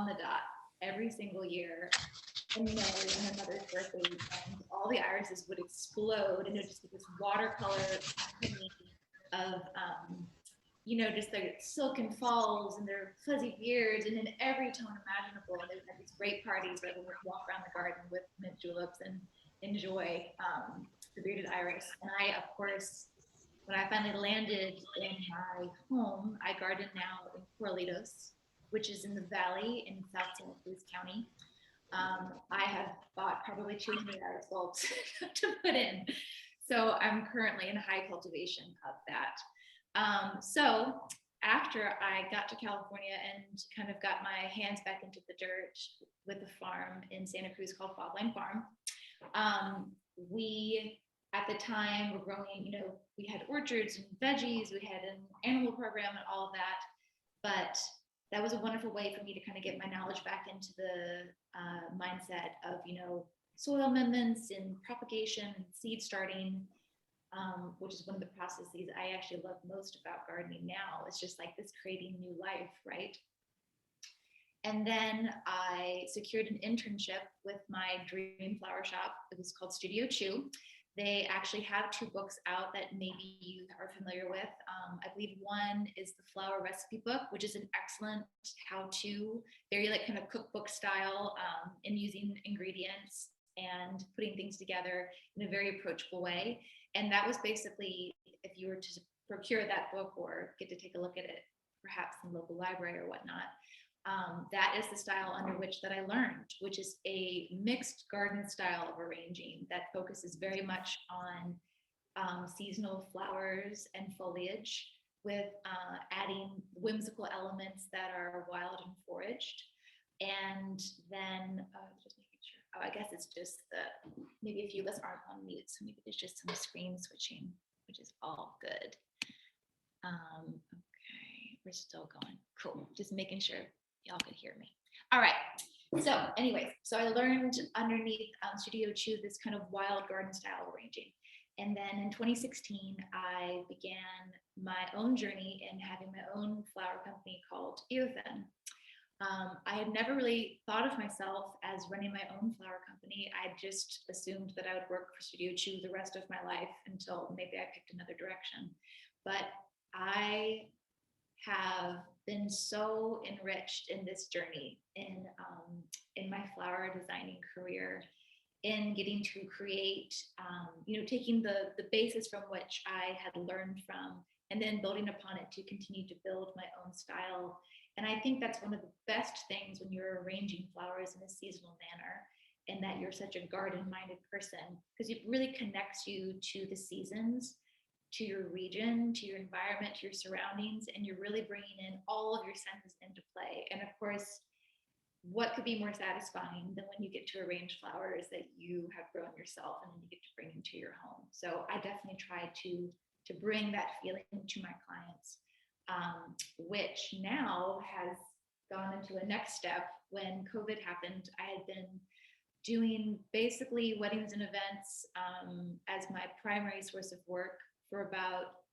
the dot every single year. And May and her mother's birthday, and all the irises would explode, and it would just be this watercolor symphony of, just their silken falls and their fuzzy beards, and in every tone imaginable. And they would have these great parties where they would walk around the garden with mint juleps and enjoy the bearded iris. And I, of course, when I finally landed in my home, I garden now in Corralitos, which is in the valley in South Santa Cruz County. I have bought probably 200 iris bulbs to put in. So I'm currently in high cultivation of that. So after I got to California and kind of got my hands back into the dirt with a farm in Santa Cruz called Fogline Farm, we at the time were growing, we had orchards and veggies, we had an animal program and all of that. But that was a wonderful way for me to kind of get my knowledge back into the mindset of, soil amendments and propagation and seed starting, which is one of the processes I actually love most about gardening now. It's just like this creating new life, right? And then I secured an internship with my dream flower shop. It was called Studio Chew. They actually have 2 books out that maybe you are familiar with. I believe one is the Flower Recipe Book, which is an excellent how-to, very like kind of cookbook style in using ingredients and putting things together in a very approachable way. And that was basically, if you were to procure that book or get to take a look at it, perhaps in the local library or whatnot, that is the style under which that I learned, which is a mixed garden style of arranging that focuses very much on seasonal flowers and foliage with adding whimsical elements that are wild and foraged. And then just making sure, I guess it's just maybe a few of us aren't on mute, so maybe there's just some screen switching, which is all good. Okay, we're still going. Cool, just making sure y'all could hear me. All right. So anyways, so I learned underneath Studio Chew this kind of wild garden style arranging. And then in 2016, I began my own journey in having my own flower company called Eothen. I had never really thought of myself as running my own flower company. I just assumed that I would work for Studio Chew the rest of my life until maybe I picked another direction. But I have been so enriched in this journey in my flower designing career, in getting to create, taking the basis from which I had learned from, and then building upon it to continue to build my own style. And I think that's one of the best things when you're arranging flowers in a seasonal manner, and that you're such a garden-minded person, because it really connects you to the seasons, to your region, to your environment, to your surroundings, and you're really bringing in all of your senses into play. And of course, what could be more satisfying than when you get to arrange flowers that you have grown yourself and then you get to bring into your home? So I definitely try to bring that feeling to my clients, which now has gone into a next step. When COVID happened, I had been doing basically weddings and events as my primary source of work for about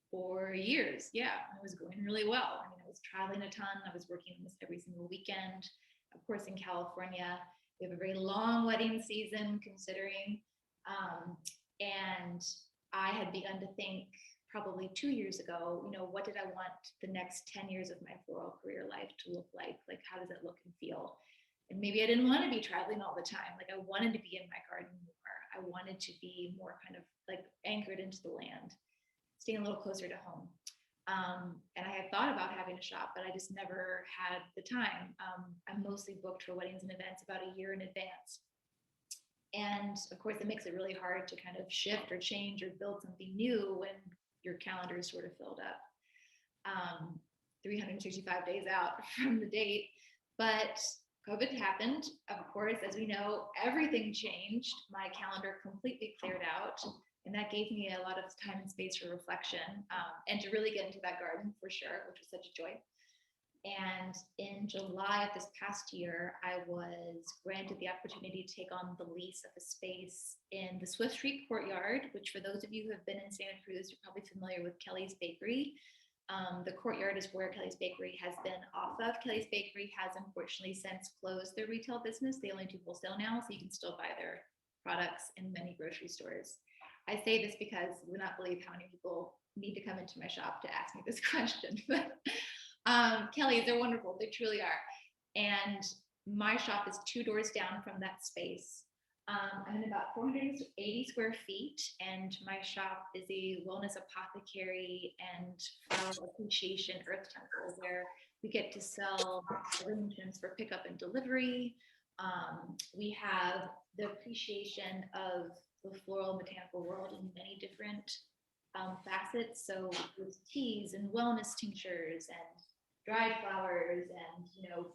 4 years. Yeah, it was going really well. I mean, I was traveling a ton. I was working almost every single weekend. Of course, in California, we have a very long wedding season considering. And I had begun to think probably 2 years ago, what did I want the next 10 years of my floral career life to look like? Like, how does it look and feel? And maybe I didn't want to be traveling all the time. Like, I wanted to be in my garden more. I wanted to be more kind of like anchored into the land, staying a little closer to home. And I had thought about having a shop, but I just never had the time. I'm mostly booked for weddings and events about a year in advance. And of course, it makes it really hard to kind of shift or change or build something new when your calendar is sort of filled up 365 days out from the date. But COVID happened. Of course, as we know, everything changed. My calendar completely cleared out. And that gave me a lot of time and space for reflection and to really get into that garden for sure, which was such a joy. And in July of this past year, I was granted the opportunity to take on the lease of a space in the Swift Street Courtyard, which for those of you who have been in Santa Cruz, you're probably familiar with Kelly's Bakery. The courtyard is where Kelly's Bakery has been off of. Kelly's Bakery has unfortunately since closed their retail business. They only do wholesale now, so you can still buy their products in many grocery stores. I say this because you would not believe how many people need to come into my shop to ask me this question. But Kelly's, they're wonderful. They truly are. And my shop is 2 doors down from that space. I'm in about 480 square feet, and my shop is a wellness apothecary and flower appreciation earth temple where we get to sell arrangements for pickup and delivery. We have the appreciation of the floral botanical world in many different facets. So with teas and wellness tinctures and dried flowers, and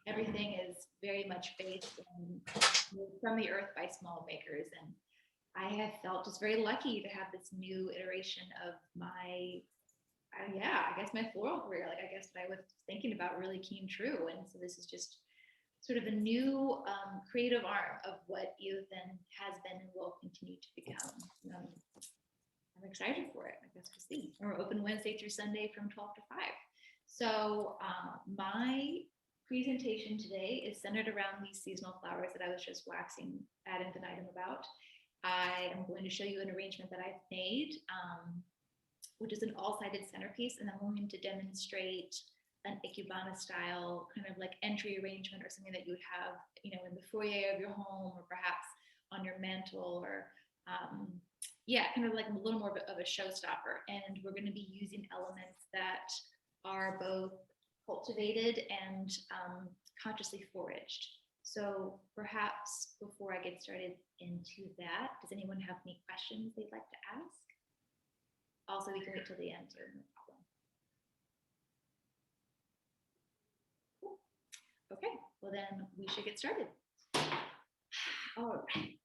everything is very much based in, from the earth by small makers. And I have felt just very lucky to have this new iteration of my, I guess my floral career. Like, I guess what I was thinking about really came true. And so this is just sort of a new creative arm of what Eothen has been and will continue to become. I'm excited for it. I guess we'll see. And we're open Wednesday through Sunday from 12 to 5. So my presentation today is centered around these seasonal flowers that I was just waxing ad infinitum about. I am going to show you an arrangement that I've made, which is an all-sided centerpiece, and I'm going to demonstrate an Ikebana style kind of like entry arrangement, or something that you would have, in the foyer of your home, or perhaps on your mantle, or kind of like a little more of a showstopper. And we're going to be using elements that are both cultivated and consciously foraged. So perhaps before I get started into that, does anyone have any questions they'd like to ask? Also, we can wait till the end, so no problem. Cool. Okay, well then we should get started. All right.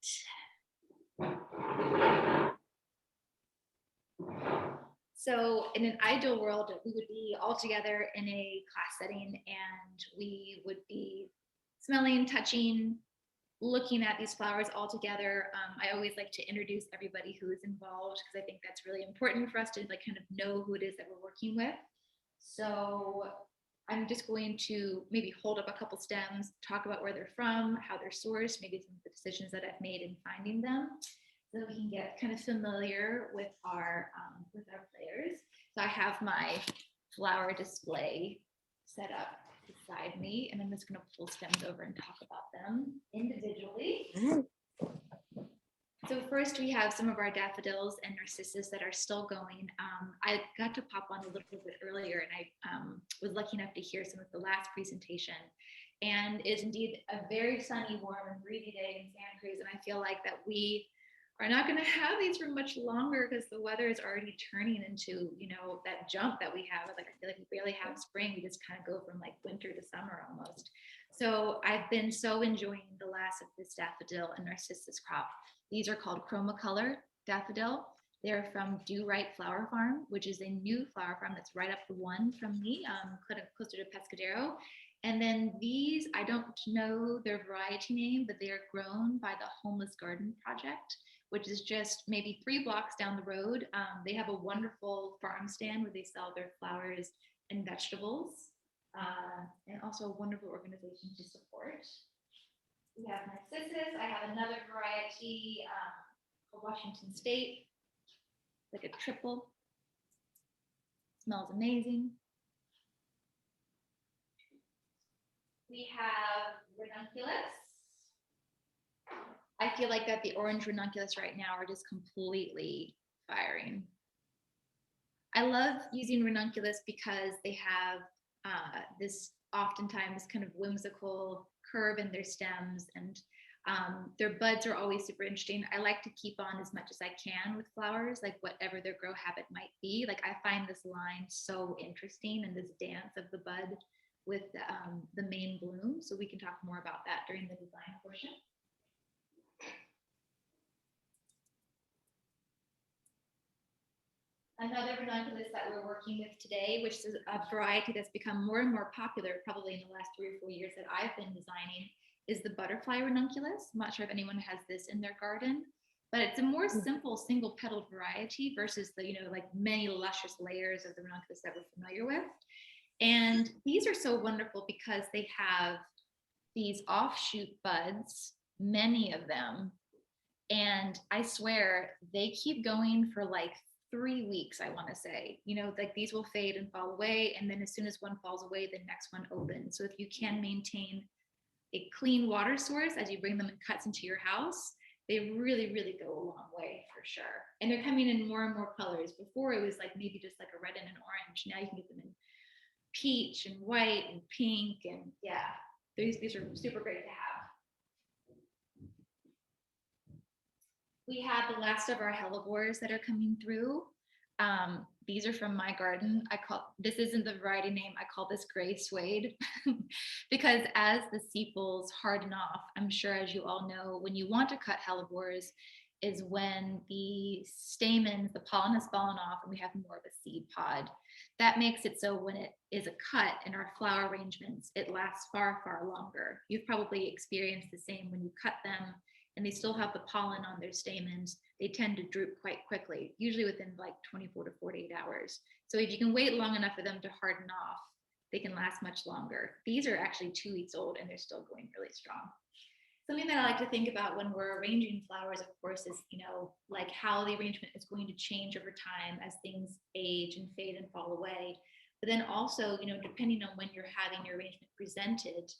So in an ideal world, we would be all together in a class setting, and we would be smelling, touching, looking at these flowers all together. I always like to introduce everybody who is involved, because I think that's really important for us to kind of know who it is that we're working with. So I'm just going to maybe hold up a couple stems, talk about where they're from, how they're sourced, maybe some of the decisions that I've made in finding them, so we can get kind of familiar with our players. So I have my flower display set up beside me, and I'm just going to pull stems over and talk about them individually. So first we have some of our daffodils and narcissus that are still going. I got to pop on a little bit earlier, and I was lucky enough to hear some of the last presentation. And it's indeed a very sunny, warm, and breezy day in Santa Cruz, and I feel like that we are not going to have these for much longer, because the weather is already turning into, that jump that we have. Like, I feel like we barely have spring. We just kind of go from like winter to summer almost. So I've been so enjoying the last of this daffodil and narcissus crop. These are called Chromacolor daffodil. They're from Do Right Flower Farm, which is a new flower farm that's right up the one from me, closer to Pescadero. And then these, I don't know their variety name, but they are grown by the Homeless Garden Project, which is just maybe 3 blocks down the road. They have a wonderful farm stand where they sell their flowers and vegetables, and also a wonderful organization to support. We have narcissus. I have another variety called Washington State, like a triple. Smells amazing. We have ranunculus. I feel like that the orange ranunculus right now are just completely firing. I love using ranunculus because they have this oftentimes kind of whimsical curve in their stems, and their buds are always super interesting. I like to keep on as much as I can with flowers, like whatever their grow habit might be. Like, I find this line so interesting, and this dance of the bud with the main bloom. So we can talk more about that during the design portion. Another ranunculus that we're working with today, which is a variety that's become more and more popular probably in the last 3 or 4 years that I've been designing, is the Butterfly Ranunculus. I'm not sure if anyone has this in their garden. but it's a more simple single petaled variety versus the, like many luscious layers of the ranunculus that we're familiar with. And these are so wonderful because they have these offshoot buds, many of them. And I swear they keep going for like 3 weeks, I want to say. Like these will fade and fall away. And then as soon as one falls away, the next one opens. So if you can maintain a clean water source as you bring them in cuts into your house, they really, really go a long way for sure. And they're coming in more and more colors. Before it was like maybe just like a red and an orange. Now you can get them in peach and white and pink. And yeah, these are super great to have. We have the last of our hellebores that are coming through. These are from my garden. This isn't the variety name. I call this gray suede because as the sepals harden off, I'm sure as you all know, when you want to cut hellebores is when the stamens, the pollen has fallen off and we have more of a seed pod. That makes it so when it is a cut in our flower arrangements, it lasts far, far longer. You've probably experienced the same when you cut them and they still have the pollen on their stamens. They tend to droop quite quickly, usually within like 24 to 48 hours. So if you can wait long enough for them to harden off, they can last much longer. These are actually 2 weeks old and they're still going really strong. Something that I like to think about when we're arranging flowers, of course, is, like how the arrangement is going to change over time as things age and fade and fall away. But then also, depending on when you're having your arrangement presented,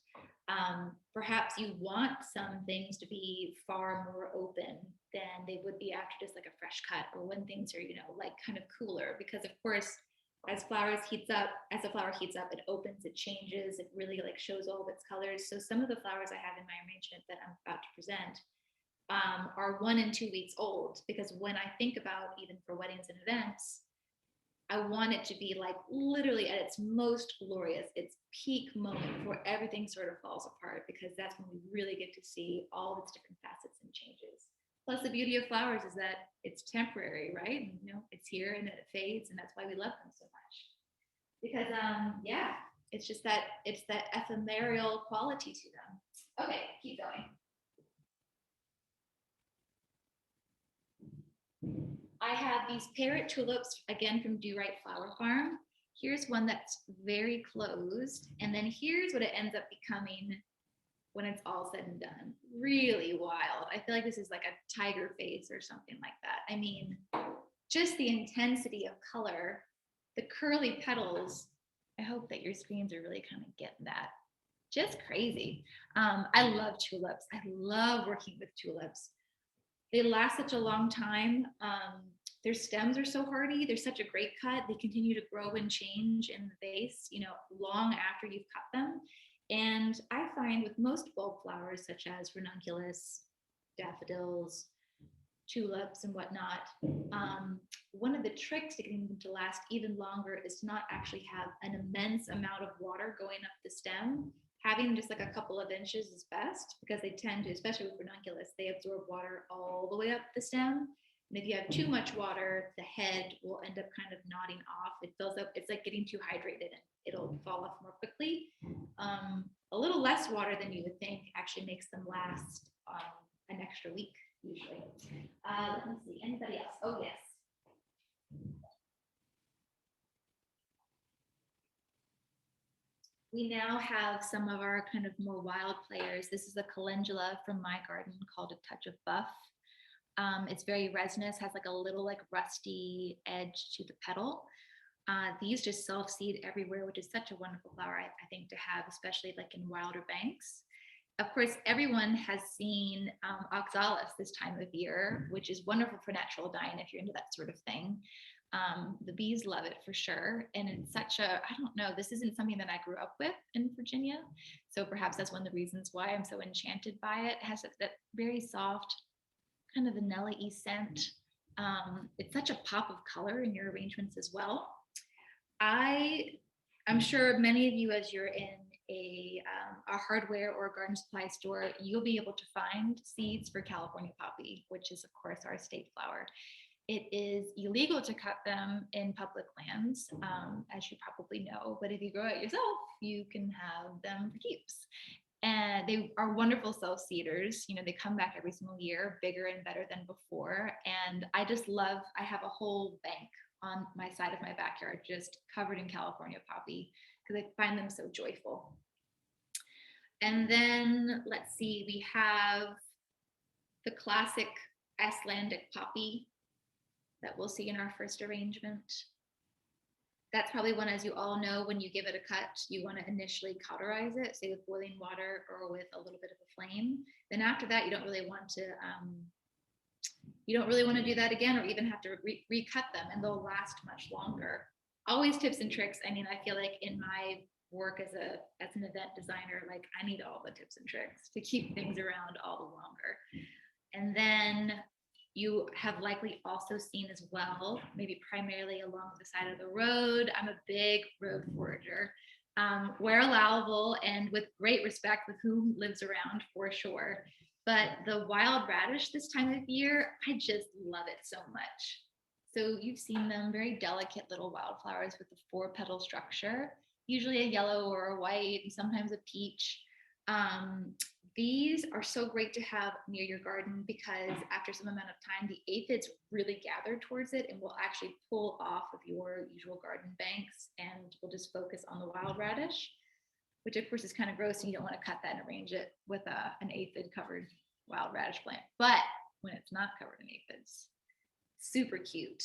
perhaps you want some things to be far more open than they would be after just like a fresh cut, or when things are, like kind of cooler, because of course, as the flower heats up, it opens, it changes, it really like shows all of its colors. So some of the flowers I have in my arrangement that I'm about to present are 1 and 2 weeks old, because when I think about even for weddings and events, I want it to be like literally at its most glorious, its peak moment before everything sort of falls apart, because that's when we really get to see all its different facets and changes. Plus the beauty of flowers is that it's temporary, right? And, it's here and then it fades, and that's why we love them so much. Because it's just that ephemeral quality to them. Okay, keep going. I have these parrot tulips, again from Do Right Flower Farm. Here's one that's very closed, and then here's what it ends up becoming when it's all said and done. Really wild. I feel like this is like a tiger face or something like that. I mean, just the intensity of color, the curly petals. I hope that your screens are really kind of getting that. Just crazy. I love tulips. I love working with tulips. They last such a long time. Their stems are so hardy. They're such a great cut. They continue to grow and change in the vase, long after you've cut them. And I find with most bulb flowers, such as ranunculus, daffodils, tulips, and whatnot, one of the tricks to getting them to last even longer is to not actually have an immense amount of water going up the stem. Having just like a couple of inches is best, because they tend to, especially with ranunculus, they absorb water all the way up the stem. And if you have too much water, the head will end up kind of nodding off. It fills up, it's like getting too hydrated and it'll fall off more quickly. A little less water than you would think actually makes them last an extra week usually. Let me see, anybody else? Oh yes. We now have some of our kind of more wild players. This is a calendula from my garden called A Touch of Buff. It's very resinous, has like a little like rusty edge to the petal. These just self-seed everywhere, which is such a wonderful flower, I think, to have, especially like in wilder banks. Of course, everyone has seen oxalis this time of year, which is wonderful for natural dyeing if you're into that sort of thing. The bees love it for sure. And it's such a, I don't know, this isn't something that I grew up with in Virginia. So perhaps that's one of the reasons why I'm so enchanted by it. It has that very soft, kind of vanilla-y scent. It's such a pop of color in your arrangements as well. I'm sure many of you, as you're in a hardware or garden supply store, you'll be able to find seeds for California poppy, which is of course our state flower. It is illegal to cut them in public lands, as you probably know, but if you grow it yourself, you can have them for keeps. And and they are wonderful self-seeders. You know, they come back every single year, bigger and better than before. And I just love, I have a whole bank on my side of my backyard just covered in California poppy because I find them so joyful. And then let's see, we have the classic Icelandic Poppy that we'll see in our first arrangement. That's probably one, as you all know, when you give it a cut, you want to initially cauterize it, say with boiling water or with a little bit of a flame. Then after that, you don't really want to do that again, or even have to recut them, and they'll last much longer. Always tips and tricks. I mean, I feel like in my work as an event designer, like I need all the tips and tricks to keep things around all the longer. And then you have likely also seen as well, maybe primarily along the side of the road. I'm a big road forager, where allowable and with great respect with who lives around for sure. But the wild radish this time of year, I just love it so much. So you've seen them, very delicate little wildflowers with the 4-petal structure, usually a yellow or a white, and sometimes a peach. These are so great to have near your garden because after some amount of time, the aphids really gather towards it and will actually pull off of your usual garden banks, and will just focus on the wild radish, which of course is kind of gross and you don't want to cut that and arrange it with an aphid covered wild radish plant. But when it's not covered in aphids, super cute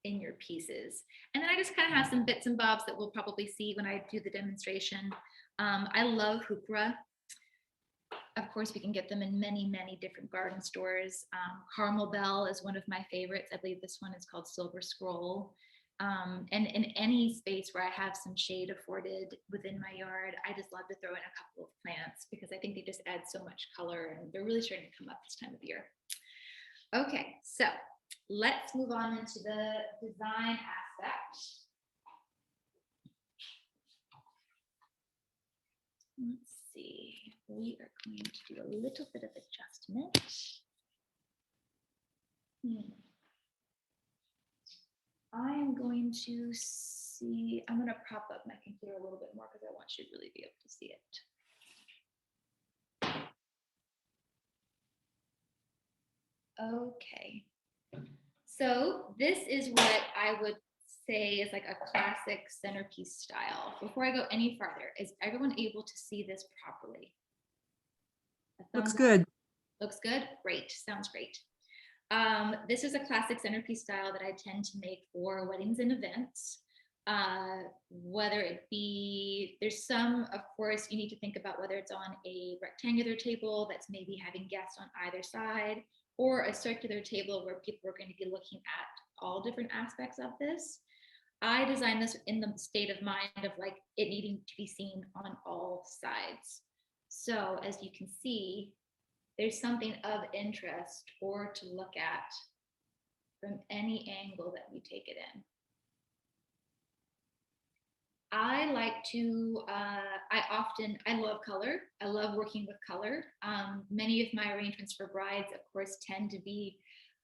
in your pieces. And then I just kind of have some bits and bobs that we'll probably see when I do the demonstration. I love heuchera. Of course, we can get them in many, many different garden stores. Caramel Bell is one of my favorites. I believe this one is called Silver Scroll. And in any space where I have some shade afforded within my yard, I just love to throw in a couple of plants because I think they just add so much color, and they're really starting to come up this time of year. Okay, so let's move on into the design aspect. Let's see, we are going to do a little bit of adjustment. I am going to see, I'm going to prop up my computer a little bit more because I want you to really be able to see it. Okay. So this is what I would say is like a classic centerpiece style. Before I go any farther, is everyone able to see this properly? Looks good. Looks good? Great. Sounds great. This is a classic centerpiece style that I tend to make for weddings and events. Whether it be, there's some, of course, you need to think about whether it's on a rectangular table that's maybe having guests on either side, or a circular table where people are going to be looking at all different aspects of this. I designed this in the state of mind of like it needing to be seen on all sides. So as you can see, there's something of interest or to look at from any angle that we take it in. I like to, I love color. I love working with color. Many of my arrangements for brides, of course, tend to be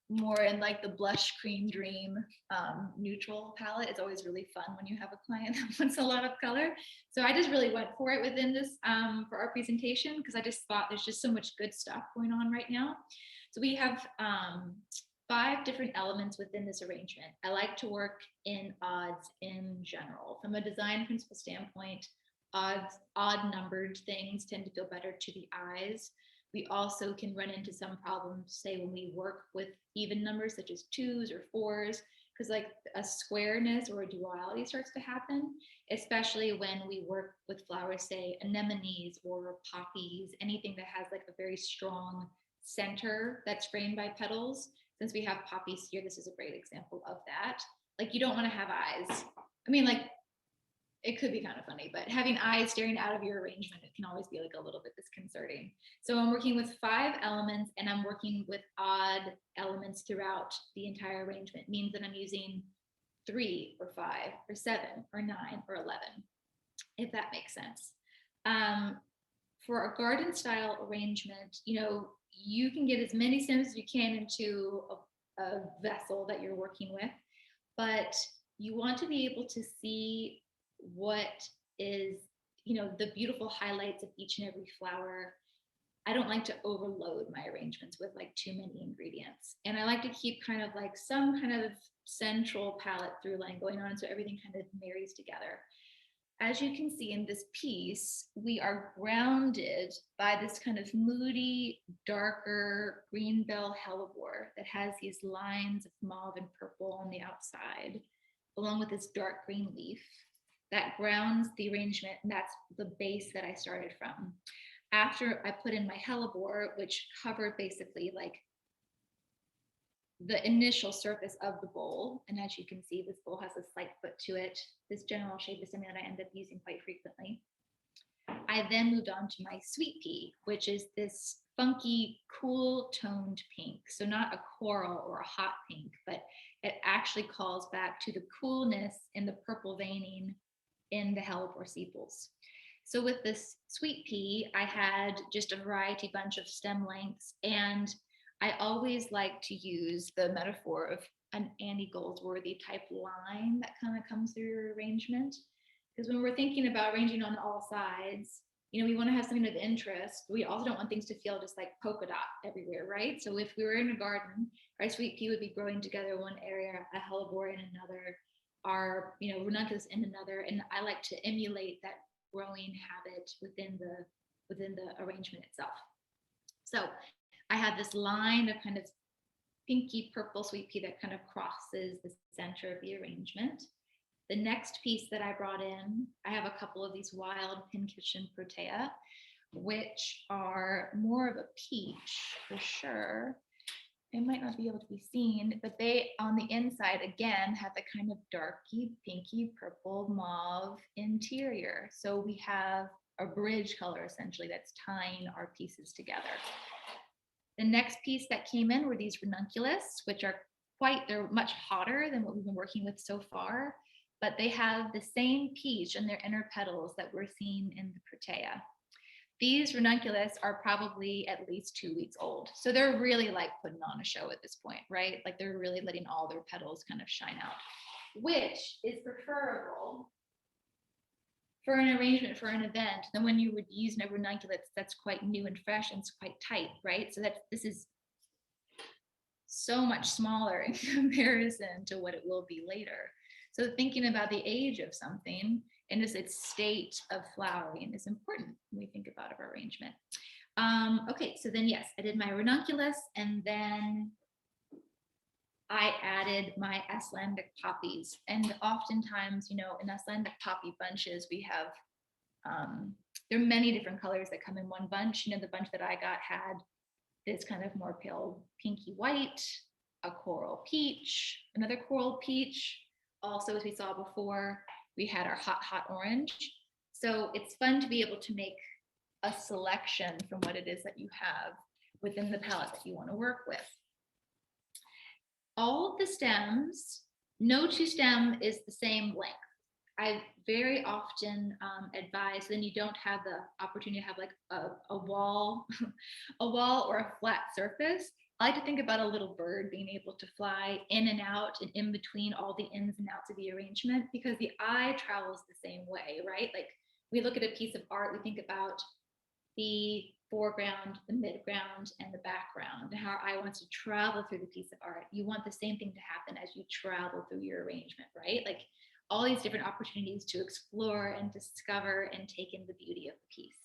more in like the blush cream dream neutral palette. It's always really fun when you have a client that wants a lot of color. So I just really went for it within this for our presentation because I just thought there's just so much good stuff going on right now. So we have 5 different elements within this arrangement. I like to work in odds in general. From a design principle standpoint, odd numbered things tend to feel better to the eyes. We also can run into some problems, say when we work with even numbers such as 2s or 4s, because like a squareness or a duality starts to happen, especially when we work with flowers, say anemones or poppies, anything that has like a very strong center that's framed by petals. Since we have poppies here, this is a great example of that. Like you don't want to have eyes. I mean, like it could be kind of funny, but having eyes staring out of your arrangement, it can always be like a little bit disconcerting. So I'm working with 5 elements and I'm working with odd elements throughout the entire arrangement. It means that I'm using 3 or 5 or 7 or 9 or 11, if that makes sense. For a garden style arrangement, you know, you can get as many stems as you can into a vessel that you're working with, but you want to be able to see what is the beautiful highlights of each and every flower. I don't like to overload my arrangements with like too many ingredients. And I like to keep kind of like some kind of central palette through line going on so everything kind of marries together. As you can see in this piece, we are grounded by this kind of moody, darker green bell hellebore that has these lines of mauve and purple on the outside, along with this dark green leaf that grounds the arrangement, and that's the base that I started from. After I put in my hellebore, which covered basically like the initial surface of the bowl, and as you can see, this bowl has a slight foot to it. This general shape is something that I end up using quite frequently. I then moved on to my sweet pea, which is this funky, cool toned pink. So not a coral or a hot pink, but it actually calls back to the coolness in the purple veining in the hellebore sepals. So with this sweet pea, I had just a variety bunch of stem lengths, and I always like to use the metaphor of an Annie Goldsworthy type line that kind of comes through your arrangement. Because when we're thinking about arranging on all sides, we want to have something of interest. We also don't want things to feel just like polka dot everywhere, right? So if we were in a garden, our sweet pea would be growing together one area, a hellebore in another, our ranunculus in another, and I like to emulate that growing habit within the arrangement itself. So I had this line of kind of pinky purple sweet pea that kind of crosses the center of the arrangement. The next piece that I brought in, I have a couple of these wild pincushion protea, which are more of a peach for sure. It might not be able to be seen, but they on the inside again have the kind of darky, pinky, purple, mauve interior. So we have a bridge color essentially that's tying our pieces together. The next piece that came in were these ranunculus, which are they're much hotter than what we've been working with so far, but they have the same peach in their inner petals that we're seeing in the protea. These ranunculus are probably at least 2 weeks old. So they're really like putting on a show at this point, right? Like they're really letting all their petals kind of shine out, which is preferable for an arrangement for an event than when you would use a ranunculus that's quite new and fresh and it's quite tight, right? So this is so much smaller in comparison to what it will be later. So thinking about the age of something and just its state of flowering is important when we think about our arrangement. Okay, so then yes, I did my ranunculus, and then I added my Icelandic poppies. And oftentimes, in Icelandic poppy bunches, we have, there are many different colors that come in one bunch. The bunch that I got had this kind of more pale pinky white, a coral peach, another coral peach. Also, as we saw before, we had our hot orange. So it's fun to be able to make a selection from what it is that you have within the palette that you want to work with. All of the stems, no two stem is the same length. I very often advise, then you don't have the opportunity to have like a wall, a wall or a flat surface. I like to think about a little bird being able to fly in and out and in between all the ins and outs of the arrangement, because the eye travels the same way, right? Like we look at a piece of art, we think about the foreground, the midground, and the background, and how our eye wants to travel through the piece of art. You want the same thing to happen as you travel through your arrangement, right? Like all these different opportunities to explore and discover and take in the beauty of the piece.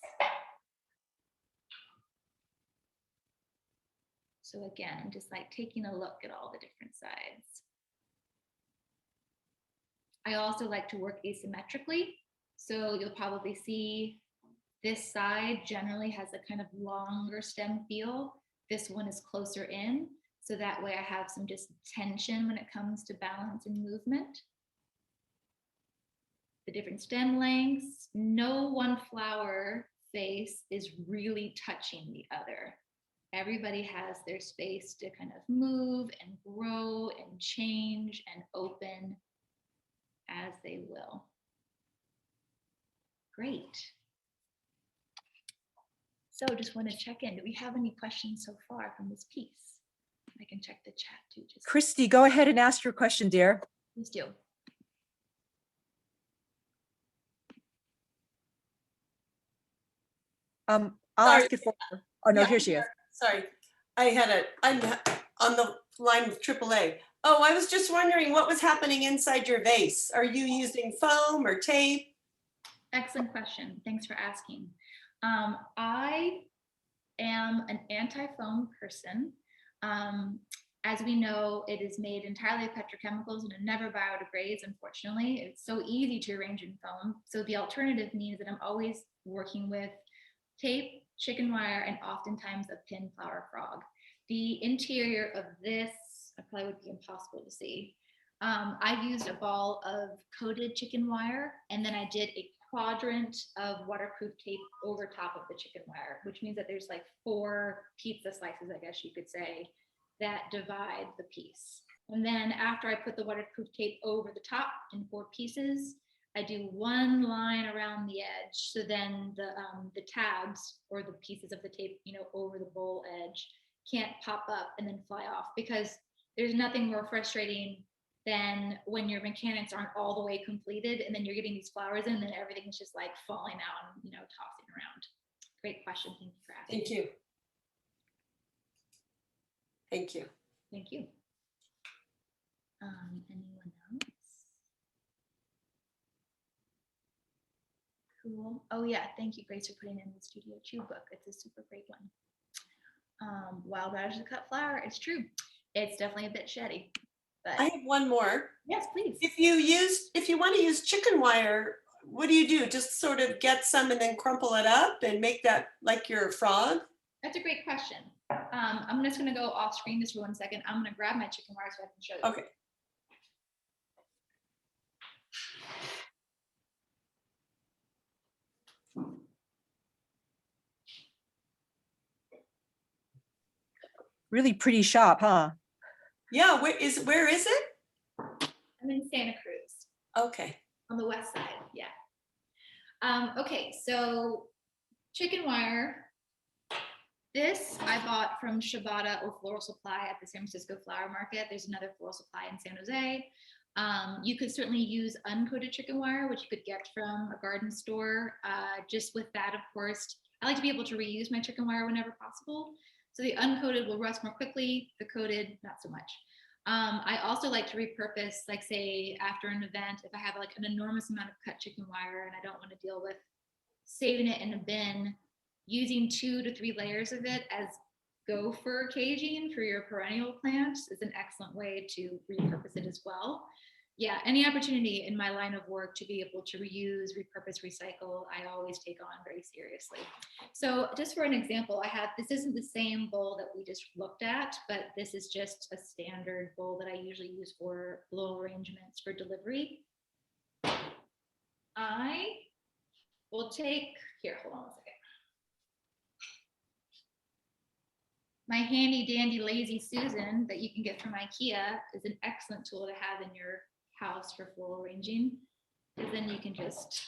So again, just like taking a look at all the different sides. I also like to work asymmetrically. So you'll probably see this side generally has a kind of longer stem feel. This one is closer in. So that way I have some just tension when it comes to balance and movement. The different stem lengths, no one flower face is really touching the other. Everybody has their space to kind of move and grow and change and open as they will. Great. So just want to check in. Do we have any questions so far from this piece? I can check the chat too. Christy, go ahead and ask your question, dear. Please do. I'll Sorry. ask it for her. Oh, no, Yeah, here she is. Sorry, I'm on the line with AAA. Oh, I was just wondering what was happening inside your vase. Are you using foam or tape? Excellent question. Thanks for asking. I am an anti-foam person. As we know, it is made entirely of petrochemicals and it never biodegrades, unfortunately. It's so easy to arrange in foam. So the alternative means that I'm always working with tape, chicken wire, and oftentimes a pin flower frog. The interior of this, probably would be impossible to see. I used a ball of coated chicken wire, and then I did a quadrant of waterproof tape over top of the chicken wire, which means that there's like 4 pizza slices, I guess you could say, that divide the piece. And then after I put the waterproof tape over the top in 4 pieces, I do 1 line around the edge. So then the tabs or the pieces of the tape, over the bowl edge can't pop up and then fly off, because there's nothing more frustrating than when your mechanics aren't all the way completed and then you're getting these flowers in and then everything's just like falling out and tossing around. Great question. Thank you for asking. Thank you. Thank you. Thank you. Anyone else? Cool. Oh yeah, thank you, Grace, for putting in the Studio Chew book. It's a super great one. Wild radish to cut flower. It's true. It's definitely a bit sheddy. But I have one more. yes, please. If you want to use chicken wire, what do you do? Just sort of get some and then crumple it up and make that like your frog? That's a great question. I'm just going to go off screen just for 1 second. I'm going to grab my chicken wire so I can show you. Okay. Really pretty shop, huh? Yeah, where is it? I'm in Santa Cruz. Okay. On the west side, yeah. Okay, so chicken wire. This I bought from Shibata or Floral Supply at the San Francisco Flower Market. There's another Floral Supply in San Jose. You could certainly use uncoated chicken wire, which you could get from a garden store. Just with that, of course, I like to be able to reuse my chicken wire whenever possible. So the uncoated will rust more quickly, the coated, not so much. I also like to repurpose, like say after an event, if I have like an enormous amount of cut chicken wire and I don't want to deal with saving it in a bin, using 2 to 3 layers of it as gopher caging for your perennial plants is an excellent way to repurpose it as well. Yeah, any opportunity in my line of work to be able to reuse, repurpose, recycle, I always take on very seriously. So just for an example, this isn't the same bowl that we just looked at, but this is just a standard bowl that I usually use for blow arrangements for delivery. I will take, here, hold on a second. My handy dandy lazy Susan that you can get from IKEA is an excellent tool to have in your house for floral arranging, because then you can just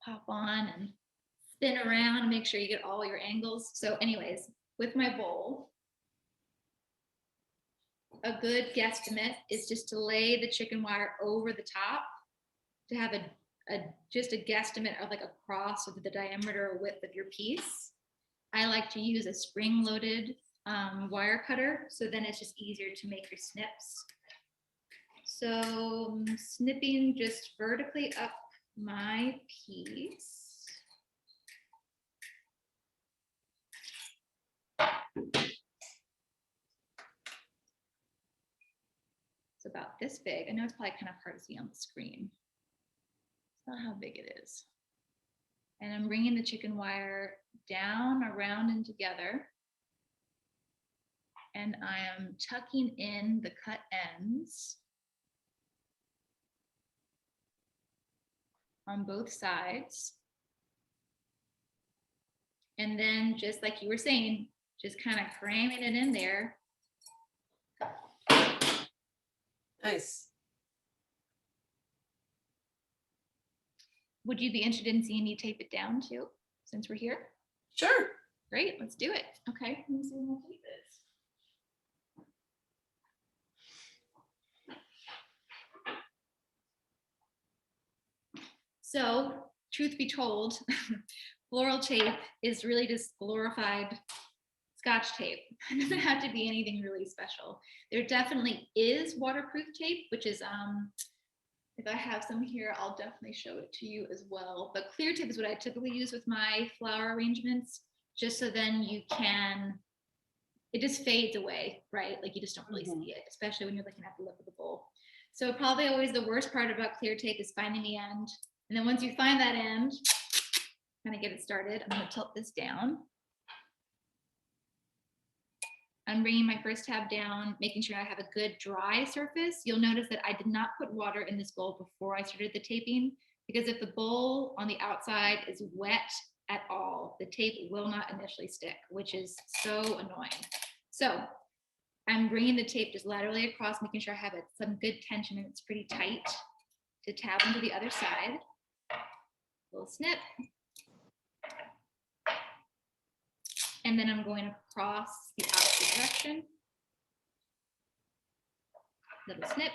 pop on and spin around and make sure you get all your angles. So anyways, with my bowl, a good guesstimate is just to lay the chicken wire over the top to have just a guesstimate of like a cross of the diameter or width of your piece. I like to use a spring-loaded wire cutter, so then it's just easier to make your snips. So I'm snipping just vertically up my piece. It's about this big. I know it's probably kind of hard to see on the screen. It's not how big it is. And I'm bringing the chicken wire down, around, and together. And I am tucking in the cut ends on both sides. And then just like you were saying, just kind of cramming it in there. Nice. Would you be interested in seeing me tape it down too, since we're here? Sure. Great, let's do it. Okay, let me see where my tape is. So, truth be told, floral tape is really just glorified Scotch tape. It doesn't have to be anything really special. There definitely is waterproof tape, which is, if I have some here, I'll definitely show it to you as well. But clear tape is what I typically use with my flower arrangements, just so then you can, it just fades away, right? Like you just don't really see it, especially when you're looking at the lip of the bowl. So probably always the worst part about clear tape is finding the end. And then once you find that end, kind of get it started. I'm going to tilt this down. I'm bringing my first tab down, making sure I have a good dry surface. You'll notice that I did not put water in this bowl before I started the taping, because if the bowl on the outside is wet at all, the tape will not initially stick, which is so annoying. So I'm bringing the tape just laterally across, making sure I have some good tension and it's pretty tight to tab into the other side. Little snip. And then I'm going across the opposite direction. Little snip.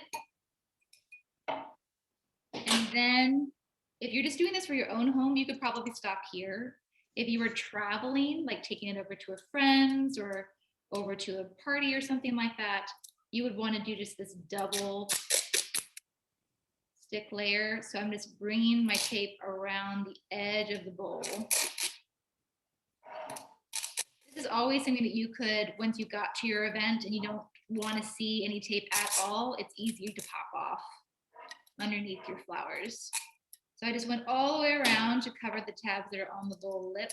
And then if you're just doing this for your own home, you could probably stop here. If you were traveling, like taking it over to a friend's or over to a party or something like that, you would want to do just this double stick layer. So I'm just bringing my tape around the edge of the bowl. This is always something that you could, once you got to your event and you don't want to see any tape at all, it's easier to pop off underneath your flowers. So I just went all the way around to cover the tabs that are on the bowl lip.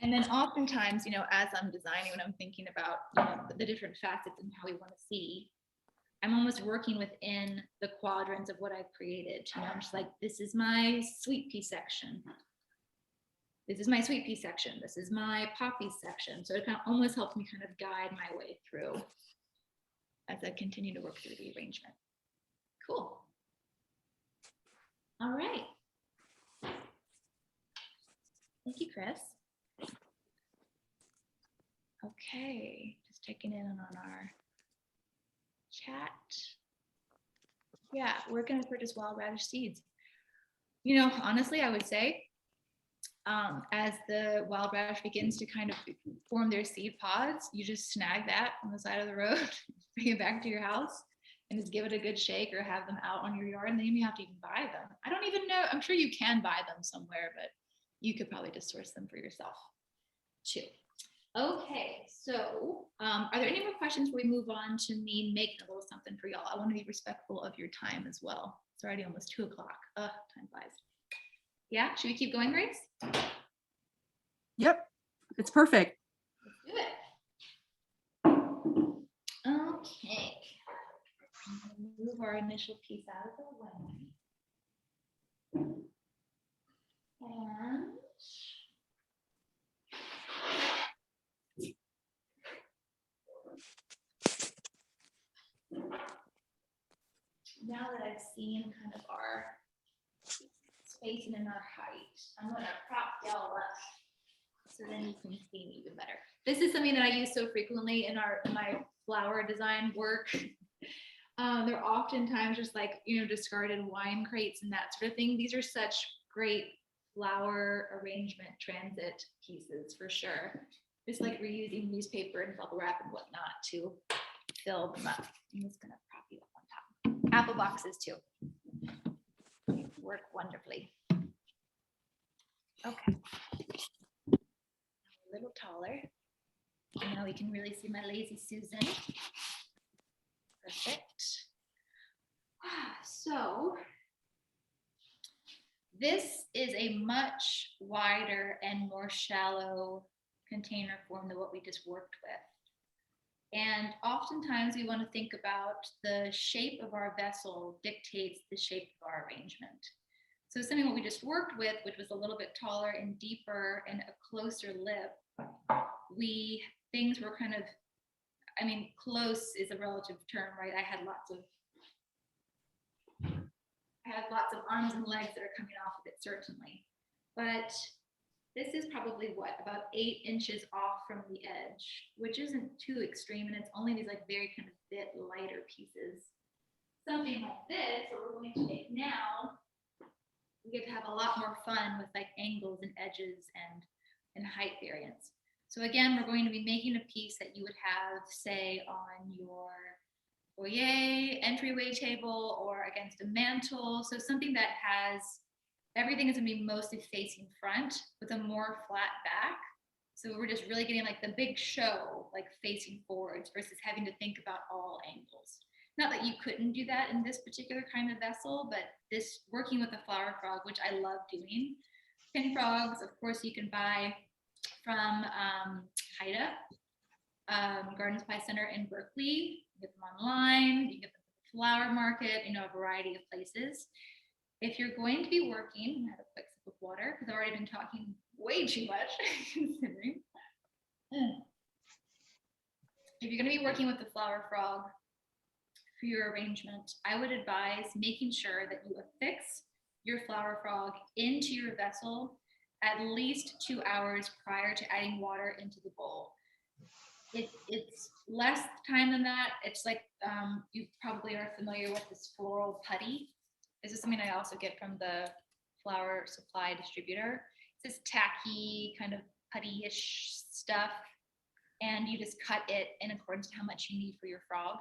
And then oftentimes, you know, as I'm designing, when I'm thinking about, you know, the different facets and how we want to see, I'm almost working within the quadrants of what I've created. You know, I'm just like, this is my sweet pea section. This is my sweet pea section. This is my poppy section. So it kind of almost helps me kind of guide my way through as I continue to work through the arrangement. Cool. All right. Thank you, Chris. Okay, just checking in on our chat. Yeah, we're gonna purchase wild radish seeds. You know, honestly, I would say as the wild radish begins to kind of form their seed pods, you just snag that on the side of the road, bring it back to your house, and just give it a good shake or have them out on your yard, and then you have to even buy them. I don't even know, I'm sure you can buy them somewhere, but you could probably just source them for yourself too. Okay, so are there any more questions before we move on to me making a little something for y'all? I want to be respectful of your time as well. It's already almost 2 o'clock. Time flies. Yeah, should we keep going, Grace? Yep, it's perfect. Let's do it. Okay. Move our initial piece out of the way. And now that I've seen kind of our spacing and our height, I'm going to prop y'all up so then you can see me even better. This is something that I use so frequently in my flower design work. They're oftentimes just like, you know, discarded wine crates and that sort of thing. These are such great flower arrangement transit pieces for sure. Just like reusing newspaper and bubble wrap and whatnot to fill them up. I'm just going to prop you up on top. Apple boxes too. Work wonderfully. Okay. A little taller. Now we can really see my lazy Susan. Perfect. So this is a much wider and more shallow container form than what we just worked with. And oftentimes we want to think about the shape of our vessel dictates the shape of our arrangement. So something what we just worked with, which was a little bit taller and deeper and a closer lip, things were kind of, I mean, close is a relative term, right? I had lots of arms and legs that are coming off of it, certainly. But this is probably what, about 8 inches off from the edge, which isn't too extreme, and it's only these like very kind of bit lighter pieces. something like this, what we're going to make now, we get to have a lot more fun with like angles and edges and height variance. So again, we're going to be making a piece that you would have, say, on your foyer, entryway table, or against a mantle. So something that has, everything is gonna be mostly facing front with a more flat back. So we're just really getting like the big show, like facing forwards versus having to think about all angles. Not that you couldn't do that in this particular kind of vessel, but this working with a flower frog, which I love doing. Pin frogs, of course, you can buy from Haida, Garden Supply Center in Berkeley. You get them online, you get them at the flower market, you know, a variety of places. If you're going to be working, I have a quick sip of water because I've already been talking way too much, considering. If you're going to be working with the flower frog for your arrangement, I would advise making sure that you affix your flower frog into your vessel at least 2 hours prior to adding water into the bowl. It's less time than that. It's like, you probably are familiar with this Floral Putty. This is something I also get from the flower supply distributor. It's this tacky kind of putty-ish stuff, and you just cut it in accordance to how much you need for your frog.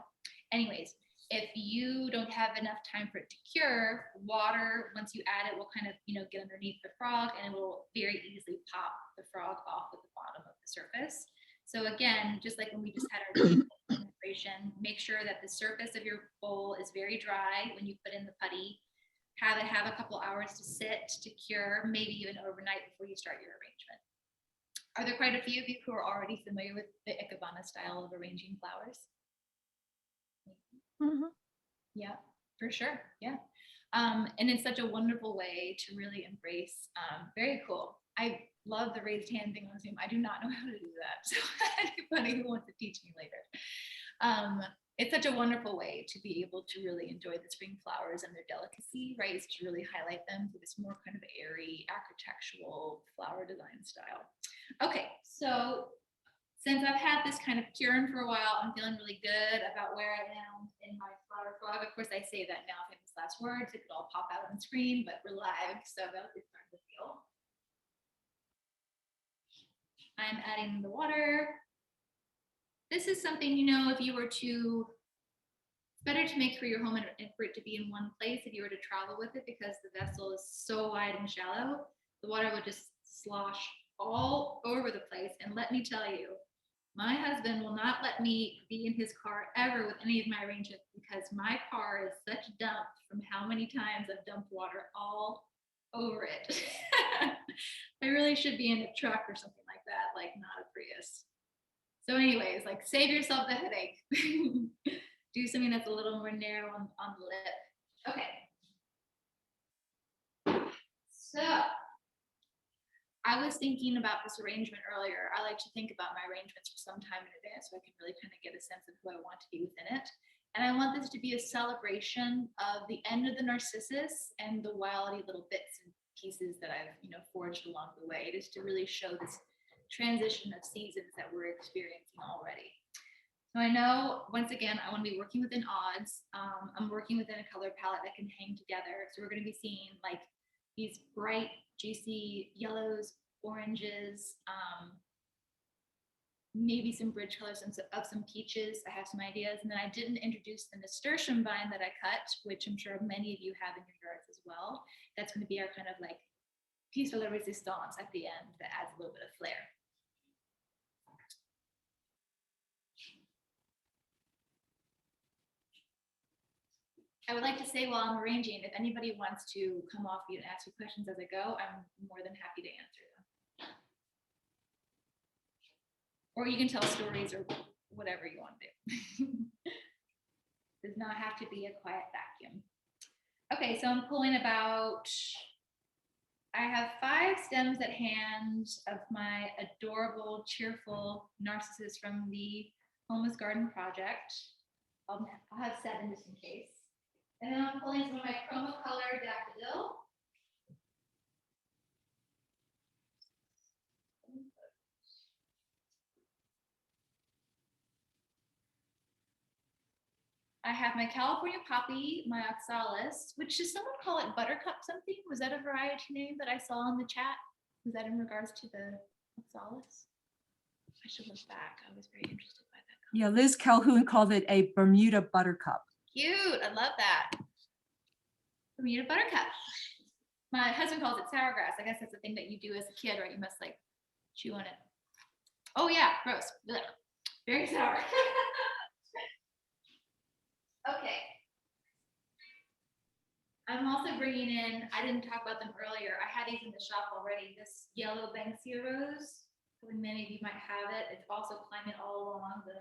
Anyways, if you don't have enough time for it to cure, water, once you add it, will kind of, you know, get underneath the frog and it will very easily pop the frog off at the bottom of the surface. So again, just like when we just had our demonstration, make sure that the surface of your bowl is very dry when you put in the putty. Have it have a couple hours to sit, to cure, maybe even overnight before you start your arrangement. Are there quite a few of you who are already familiar with the Ikebana style of arranging flowers? Mhm. Yeah, for sure. Yeah. And it's such a wonderful way to really embrace, very cool. I love the raised hand thing on Zoom. I do not know how to do that. So anybody who wants to teach me later. It's such a wonderful way to be able to really enjoy the spring flowers and their delicacy, right? Is to really highlight them through this more kind of airy architectural flower design style. Okay, so since I've had this kind of curing for a while, I'm feeling really good about where I am in my flower frog. Of course, I say that now, famous last words. It could all pop out on the screen, but we're live, so that'll be starting to feel. I'm adding the water. This is something, you know, if you were to, it's better to make for your home and for it to be in one place if you were to travel with it, because the vessel is so wide and shallow, the water would just slosh all over the place. And let me tell you, my husband will not let me be in his car ever with any of my arrangements because my car is such dump from how many times I've dumped water all over it. I really should be in a truck or something like that, like not a Prius. So anyways, like save yourself the headache. Do something that's a little more narrow on the lip. Okay. So I was thinking about this arrangement earlier. I like to think about my arrangements for some time in advance so I can really kind of get a sense of who I want to be within it. And I want this to be a celebration of the end of the narcissus and the wildy little bits and pieces that I've, you know, forged along the way. It is to really show this transition of seasons that we're experiencing already. So I know, once again, I want to be working within odds. I'm working within a color palette that can hang together. So we're going to be seeing like these bright, juicy yellows, oranges, maybe some bridge colors of some peaches. I have some ideas. And then I didn't introduce the nasturtium vine that I cut, which I'm sure many of you have in your yards as well. That's going to be our kind of like piece de la resistance at the end that adds a little bit of flair. I would like to say while I'm arranging, if anybody wants to come off mute and ask me questions as I go, I'm more than happy to answer them. Or you can tell stories or whatever you want to do. Does not have to be a quiet vacuum. Okay, so I'm pulling about, I have 5 stems at hand of my adorable, cheerful narcissus from the Homeless Garden Project. I'll have 7 just in case. And then I'm pulling some of my Chroma Color Daffodil. I have my California Poppy, my Oxalis, which does someone call it Buttercup something? Was that a variety name that I saw in the chat? Was that in regards to the Oxalis? I should look back. I was very interested by that. Yeah, Liz Calhoun called it a Bermuda buttercup. Cute. I love that. Bermuda Buttercup. My husband calls it sour grass. I guess that's the thing that you do as a kid, right? You must like chew on it. Oh yeah, gross. Blech. Very sour. Okay. I'm also bringing in, I didn't talk about them earlier. I had these in the shop already. This yellow Banksia rose. Probably many of you might have it. It's also climbing all along the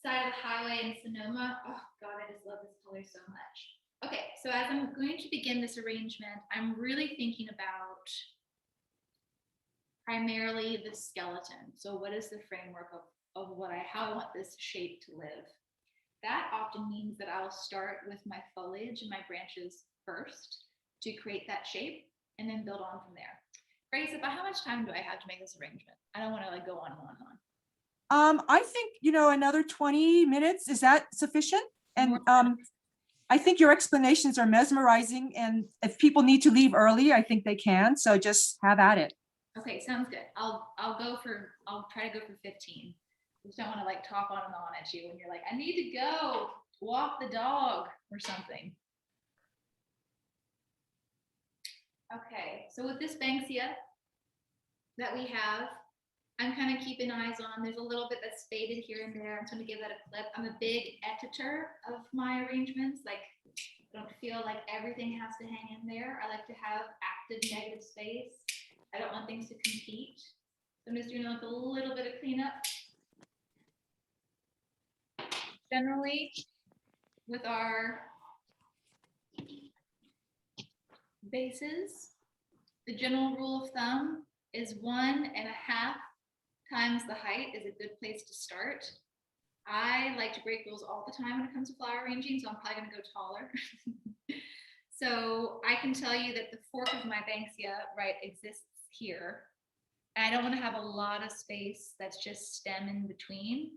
side of the highway in Sonoma. Oh God, I just love this color so much. Okay, so as I'm going to begin this arrangement, I'm really thinking about primarily the skeleton. So what is the framework of how I want this shape to live? That often means that I'll start with my foliage and my branches first to create that shape and then build on from there. Grace, about how much time do I have to make this arrangement? I don't want to like go on and on and on. I think, another 20 minutes, is that sufficient? And More I think your explanations are mesmerizing, and if people need to leave early, I think they can. So just have at it. Okay, sounds good. I'll try to go for 15. I just don't want to like talk on and on at you when you're like, I need to go walk the dog or something. Okay, so with this Banksia that we have, I'm kind of keeping eyes on. There's a little bit that's faded here and there. I'm going to give that a clip. I'm a big editor of my arrangements. Like, I don't feel like everything has to hang in there. I like to have active negative space. I don't want things to compete. So I'm just doing like a little bit of cleanup. Generally, with our bases, the general rule of thumb is 1.5 times the height is a good place to start. I like to break rules all the time when it comes to flower arranging, so I'm probably going to go taller. So I can tell you that the fork of my Banksia, right, exists here. And I don't want to have a lot of space that's just stem in between.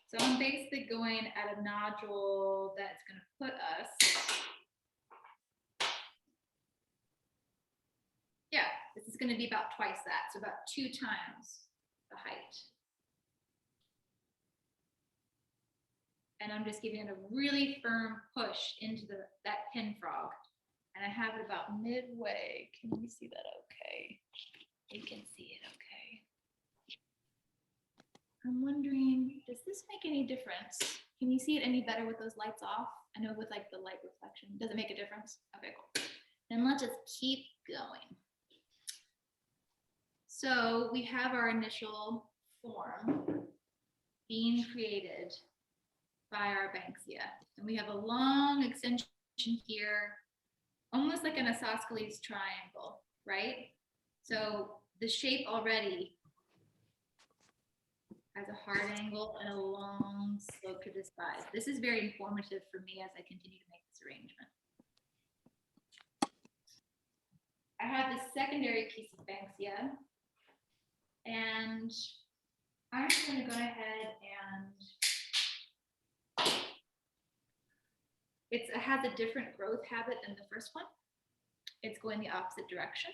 So I'm basically going at a nodule that's going to put us, yeah, this is going to be about twice that, so about 2 times the height. And I'm just giving it a really firm push into that pin frog. And I have it about midway. Can you see that okay? You can see it okay. I'm wondering, does this make any difference? Can you see it any better with those lights off? I know with like the light reflection, does it make a difference? Okay, cool. Then let's just keep going. So we have our initial form being created by our Banksia. And we have a long extension here, almost like an isosceles triangle, right? So the shape already has a hard angle and a long slope to the side. This is very informative for me as I continue to make this arrangement. I have this secondary piece of Banksia, and I'm just going to go ahead and it has a different growth habit than the first one. It's going the opposite direction.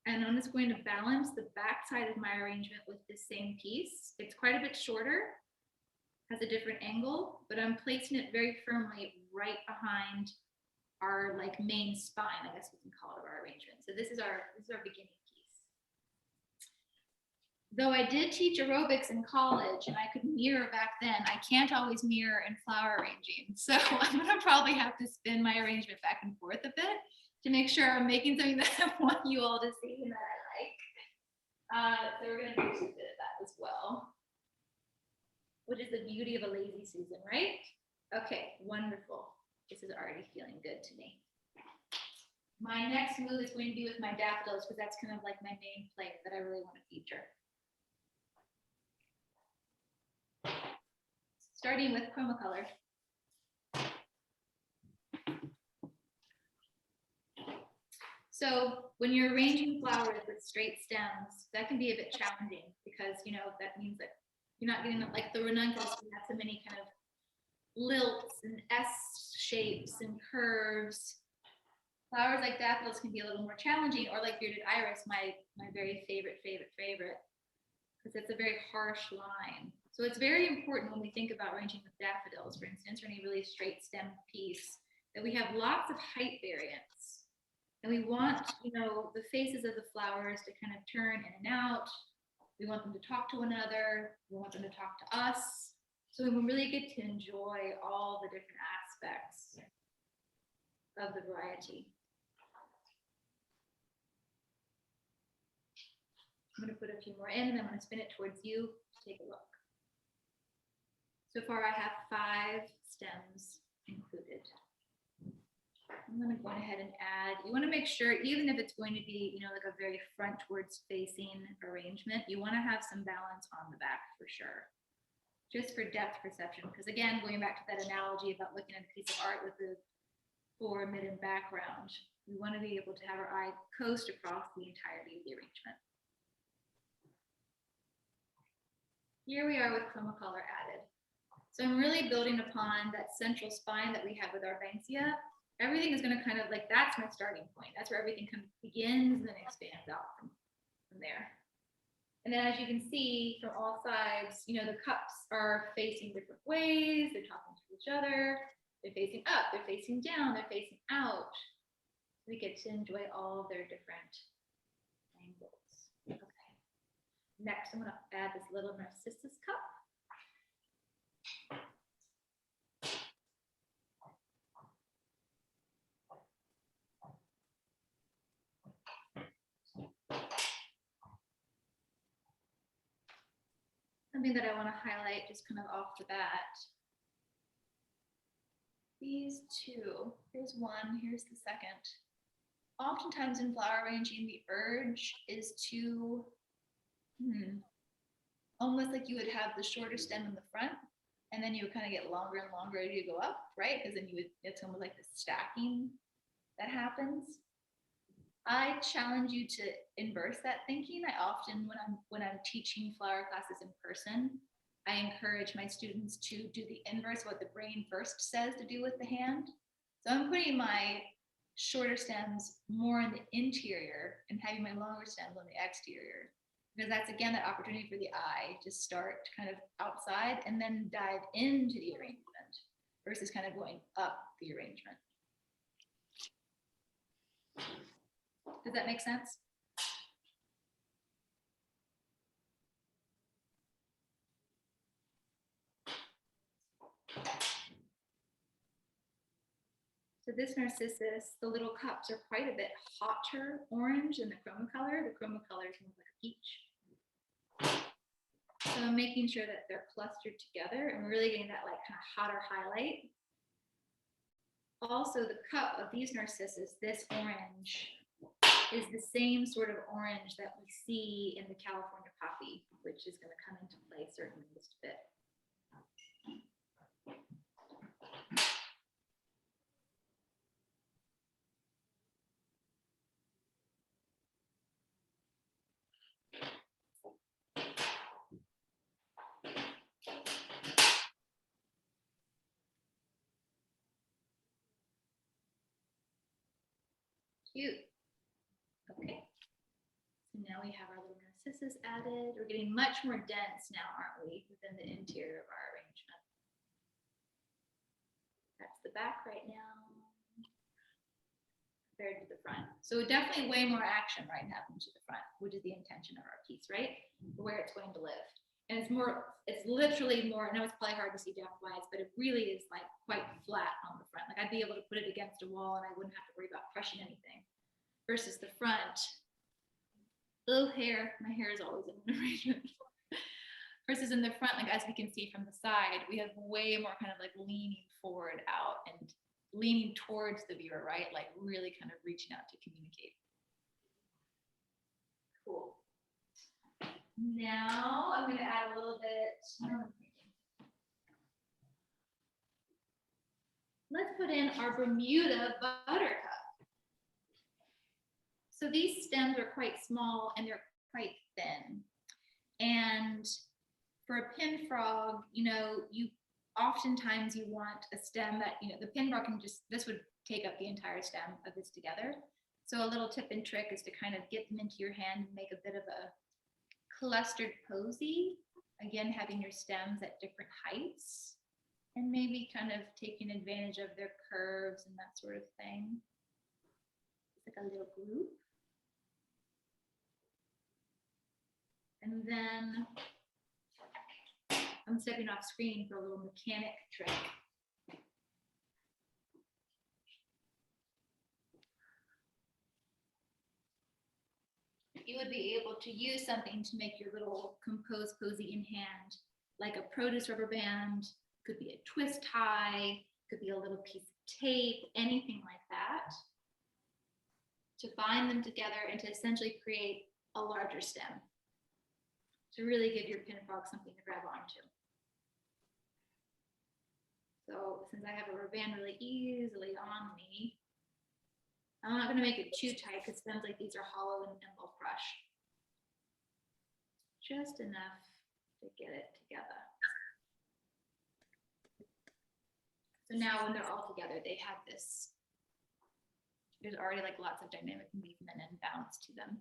And I'm just going to balance the back side of my arrangement with this same piece. It's quite a bit shorter, has a different angle, but I'm placing it very firmly right behind our like main spine, I guess we can call it, of our arrangement. So this is our beginning piece. Though I did teach aerobics in college and I could mirror back then, I can't always mirror in flower arranging. So I'm gonna probably have to spin my arrangement back and forth a bit to make sure I'm making something that I want you all to see and that I like. So we're gonna do a bit of that as well, which is the beauty of a lazy Susan, right? Okay, wonderful. This is already feeling good to me. My next move is going to be with my daffodils because that's kind of like my main play that I really want to feature. Starting with chromocolor. So when you're arranging flowers with straight stems, that can be a bit challenging because, you know, that means that You're not getting like the ranunculus, we have so many kind of lilts and S shapes and curves. Flowers like daffodils can be a little more challenging, or like bearded iris, my very favorite, because it's a very harsh line. So it's very important when we think about arranging with daffodils, for instance, or any really straight stem piece, that we have lots of height variance. And we want, you know, the faces of the flowers to kind of turn in and out. We want them to talk to one another. We want them to talk to us. So we really get to enjoy all the different aspects of the variety. I'm going to put a few more in, and I'm going to spin it towards you to take a look. So far, I have 5 stems included. I'm going to go ahead and add, you want to make sure, even if it's going to be, you know, like a very frontwards facing arrangement, you want to have some balance on the back for sure, just for depth perception. Because again, going back to that analogy about looking at a piece of art with the fore, mid, and background, we want to be able to have our eye coast across the entirety of the arrangement. Here we are with chromocolor added. So I'm really building upon that central spine that we have with our Banksia. Everything is going to kind of like, that's my starting point. That's where everything kind of begins and expands out from there. And then as you can see from all sides, you know, the cups are facing different ways. They're talking to each other. They're facing up, they're facing down, they're facing out. We get to enjoy all of their different angles. Okay. Next, I'm going to add this little narcissus cup. Something that I want to highlight just kind of off the bat. These 2, here's one, here's the second. Oftentimes in flower arranging, the urge is to almost like you would have the shorter stem in the front, and then you would kind of get longer and longer as you go up, right? Because then you would, it's almost like the stacking that happens. I challenge you to inverse that thinking. I often, when I'm teaching flower classes in person, I encourage my students to do the inverse, what the brain first says to do with the hand. So I'm putting my shorter stems more in the interior and having my longer stems on the exterior, because that's again that opportunity for the eye to start kind of outside and then dive into the arrangement versus kind of going up the arrangement. Does that make sense? So this narcissus, the little cups are quite a bit hotter orange than the chromocolor. The chromocolor is more like a peach. So I'm making sure that they're clustered together and really getting that like kind of hotter highlight. Also, the cup of these narcissus, this orange, is the same sort of orange that we see in the California poppy, which is going to come into play certainly in just a bit. Cute. Okay. So now we have our little narcissus added. We're getting much more dense now, aren't we, within the interior of our arrangement. That's the back right now compared to the front. So definitely way more action right happening to the front, which is the intention of our piece, right? Where it's going to live. And it's more, it's literally more, I know it's probably hard to see depth-wise, but it really is like quite flat on the front. Like I'd be able to put it against a wall and I wouldn't have to worry about crushing anything. Versus the front, little hair, my hair is always in an arrangement. Versus in the front, like as we can see from the side, we have way more kind of like leaning forward out and leaning towards the viewer, right? Like really kind of reaching out to communicate. Cool. Now I'm going to add a little bit. Let's put in our Bermuda buttercup. So these stems are quite small and they're quite thin. And for a pin frog, you oftentimes you want a stem that, the pin frog can this would take up the entire stem of this together. So a little tip and trick is to kind of get them into your hand and make a bit of a clustered posy. Again, having your stems at different heights and maybe kind of taking advantage of their curves and that sort of thing. It's like a little group. And then I'm stepping off screen for a little mechanic trick. You would be able to use something to make your little composed posy in hand, like a produce rubber band, could be a twist tie, could be a little piece of tape, anything like that, to bind them together and to essentially create a larger stem, to really give your pin frog something to grab onto. So since I have a rubber band really easily on me, I'm not going to make it too tight because stems like these are hollow and they'll crush. Just enough to get it together. So now when they're all together, they have this, there's already like lots of dynamic movement and bounce to them.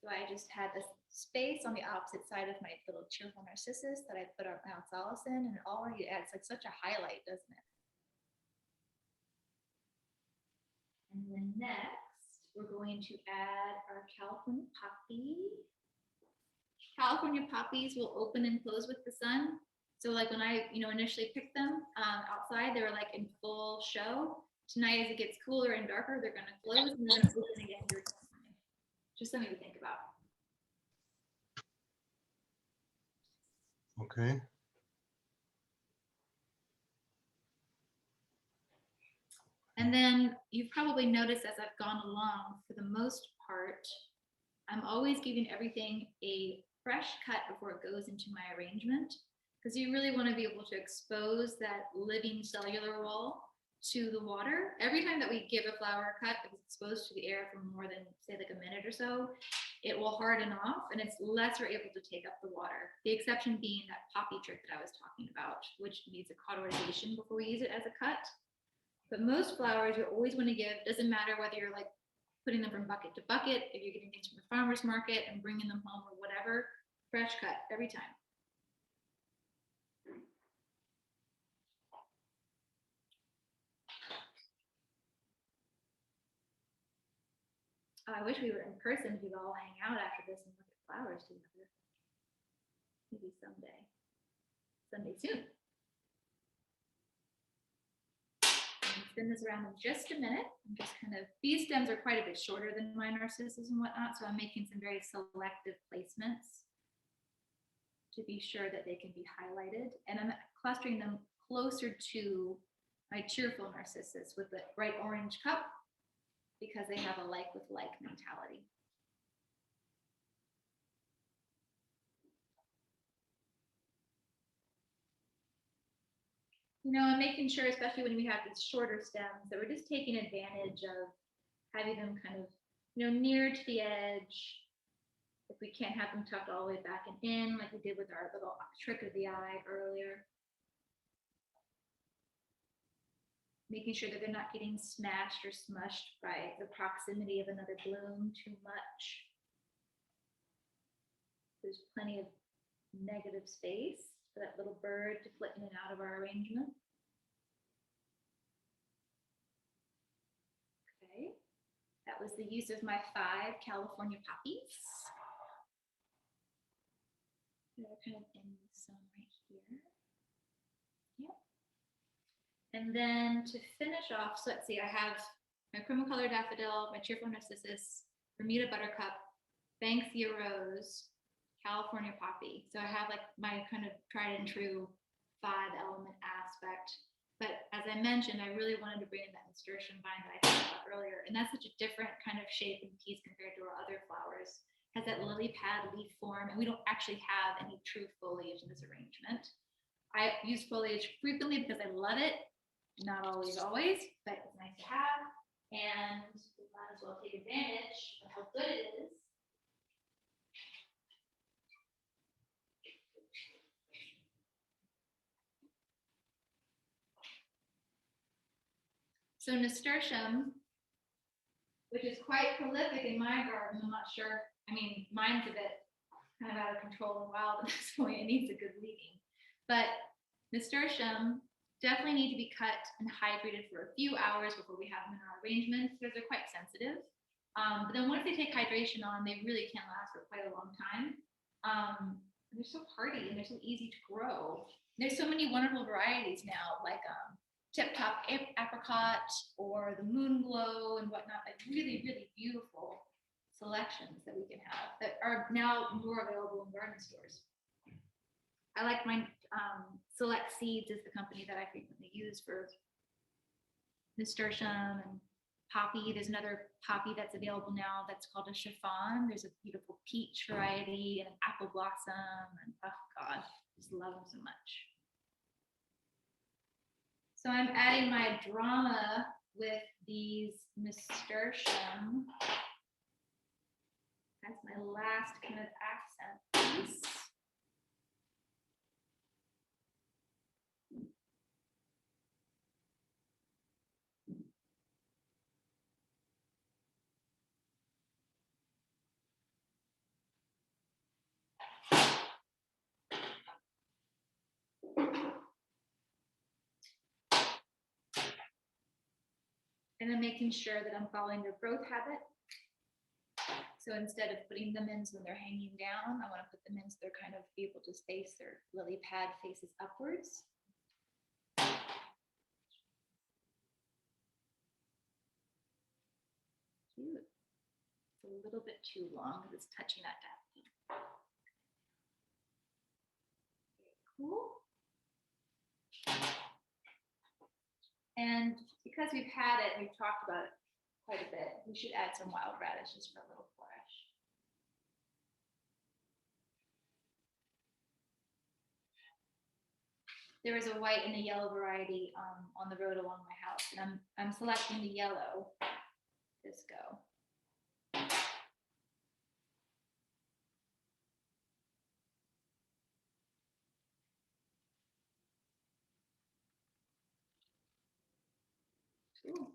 So I just had this space on the opposite side of my little cheerful narcissus that I put our oxalis in, and it already adds like such a highlight, doesn't it? And then next, we're going to add our California poppy. California poppies will open and close with the sun. So like when I, initially picked them outside, they were like in full show. Tonight, as it gets cooler and darker, they're going to close and then open again. Just something to think about. Okay. And then you've probably noticed as I've gone along, for the most part, I'm always giving everything a fresh cut before it goes into my arrangement, because you really want to be able to expose that living cellular wall to the water. Every time that we give a flower a cut, if it's exposed to the air for more than, say, like a minute or so, it will harden off and it's lesser able to take up the water. The exception being that poppy trick that I was talking about, which needs a cauterization before we use it as a cut. But most flowers you always want to give, doesn't matter whether you're like putting them from bucket to bucket, if you're getting things from the farmer's market and bringing them home or whatever, fresh cut every time. Oh, I wish we were in person. We'd all hang out after this and look at flowers together. Maybe someday. Someday soon. Spin this around in just a minute. I'm just these stems are quite a bit shorter than my narcissus and whatnot, so I'm making some very selective placements to be sure that they can be highlighted. And I'm clustering them closer to my cheerful narcissus with the bright orange cup, because they have a like with like mentality. And making sure, especially when we have these shorter stems, that we're just taking advantage of having them near to the edge. If we can't have them tucked all the way back and in, like we did with our little trick of the eye earlier. Making sure that they're not getting smashed or smushed by the proximity of another bloom too much. There's plenty of negative space for that little bird to flit in and out of our arrangement. Okay, that was the use of my 5 California poppies. They're kind of in some right here. Yep. And then to finish off, so let's see, I have my Chromocolor Daffodil, my Cheerful Narcissus, Bermuda Buttercup, Banksia Rose, California Poppy. So I have like my kind of tried and true 5-element aspect. But as I mentioned, I really wanted to bring in that nasturtium vine that I talked about earlier. And that's such a different kind of shape and piece compared to our other flowers. It has that lily pad leaf form, and we don't actually have any true foliage in this arrangement. I use foliage frequently because I love it. Not always, but it's nice to have. And we might as well take advantage of how good it is. So Nasturtium, which is quite prolific in my garden, I'm not sure. I mean, mine's a bit kind of out of control and wild at this point. It needs a good weeding. But Nasturtium definitely need to be cut and hydrated for a few hours before we have them in our arrangements because they're quite sensitive. But then once they take hydration on, they really can last for quite a long time. They're so hardy and they're so easy to grow. There's so many wonderful varieties now, like Tip Top Apricot or the Moon Glow and whatnot, like really, really beautiful selections that we can have that are now more available in garden stores. I like my Select Seeds is the company that I frequently use for Nasturtium and Poppy. There's another poppy that's available now that's called a chiffon. There's a beautiful peach variety and an apple blossom, and oh God, just love them so much. So I'm adding my drama with these Nasturtium. That's my last kind of accent piece. And I'm making sure that I'm following their growth habit. So instead of putting them in so when they're hanging down, I want to put them in so they're kind of able to face their lily pad faces upwards. Cute. It's a little bit too long because it's touching that down. Cool. And because we've had it, we've talked about it quite a bit, we should add some wild radishes for a little flourish. There is a white and a yellow variety on the road along my house, and I'm selecting the yellow. This go. Cool.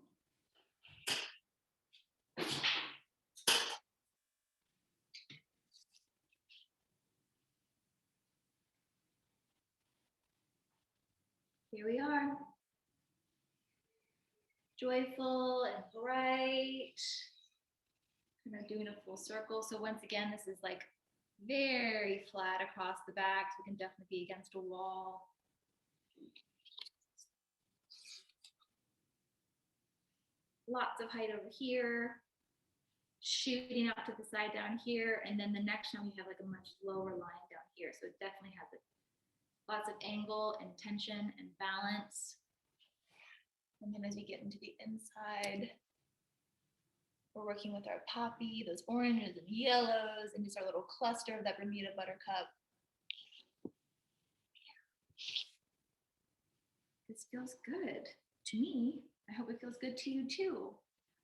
Here we are. Joyful and bright. Kind of doing a full circle. So once again, this is like very flat across the back. So we can definitely be against a wall. Lots of height over here. Shooting out to the side down here. And then the next one, we have like a much lower line down here. So it definitely has lots of angle and tension and balance. And then as we get into the inside, we're working with our poppy, those oranges and yellows, and just our little cluster of that Bermuda buttercup. This feels good to me. I hope it feels good to you too.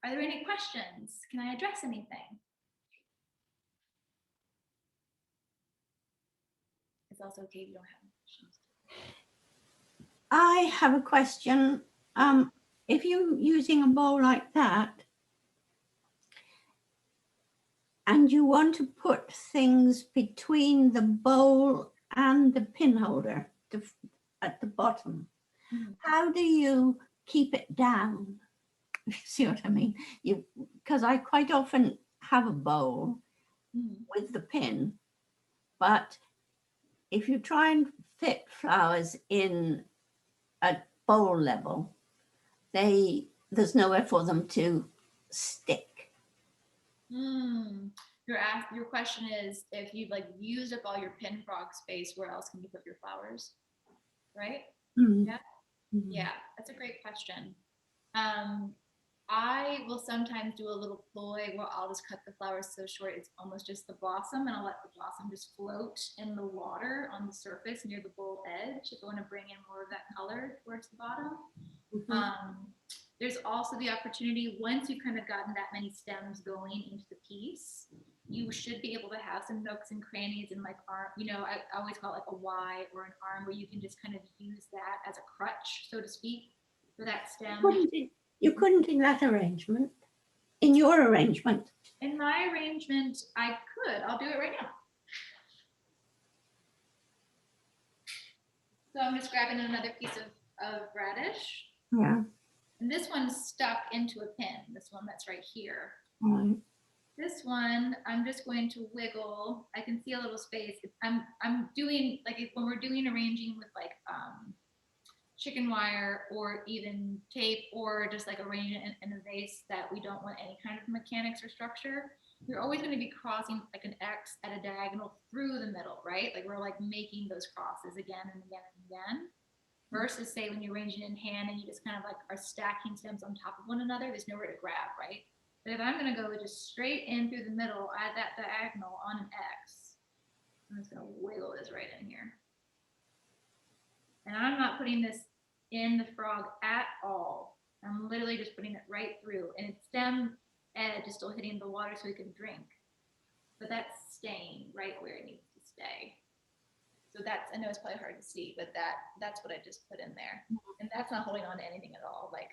Are there any questions? Can I address anything? It's also okay if you don't have questions. I have a question. If you're using a bowl like that and you want to put things between the bowl and the pin holder at the bottom, how do you keep it down? You see what I mean? Because I quite often have a bowl with the pin, but if you try and fit flowers in at bowl level, there's nowhere for them to stick. Your question is, if you've like used up all your pin frog space, where else can you put your flowers? Right? Yeah. Yeah, that's a great question. I will sometimes do a little ploy where I'll just cut the flowers so short it's almost just the blossom, and I'll let the blossom just float in the water on the surface near the bowl edge if I want to bring in more of that color towards the bottom. There's also the opportunity, once you've kind of gotten that many stems going into the piece, you should be able to have some nooks and crannies and like arm, you know, I always call it like a Y or an arm where you can just kind of use that as a crutch, so to speak, for that stem. You couldn't in that arrangement, in your arrangement. In my arrangement, I could. I'll do it right now. So I'm just grabbing another piece of radish. Yeah. And this one's stuck into a pin, this one that's right here. Right. This one, I'm just going to wiggle. I can see a little space. I'm doing, like when we're doing arranging with like chicken wire or even tape, or just like arranging in a vase that we don't want any kind of mechanics or structure, you're always going to be crossing like an X at a diagonal through the middle, right? Like we're like making those crosses again and again and again. Versus say when you're arranging in hand and you just kind of like are stacking stems on top of one another, there's nowhere to grab, right? But if I'm going to go just straight in through the middle at that diagonal on an X, I'm just going to wiggle this right in here. And I'm not putting this in the frog at all. I'm literally just putting it right through, and its stem edge is still hitting the water so it can drink. But that's staying right where it needs to stay. So that's, I know it's probably hard to see, but that's what I just put in there. And that's not holding on to anything at all. Like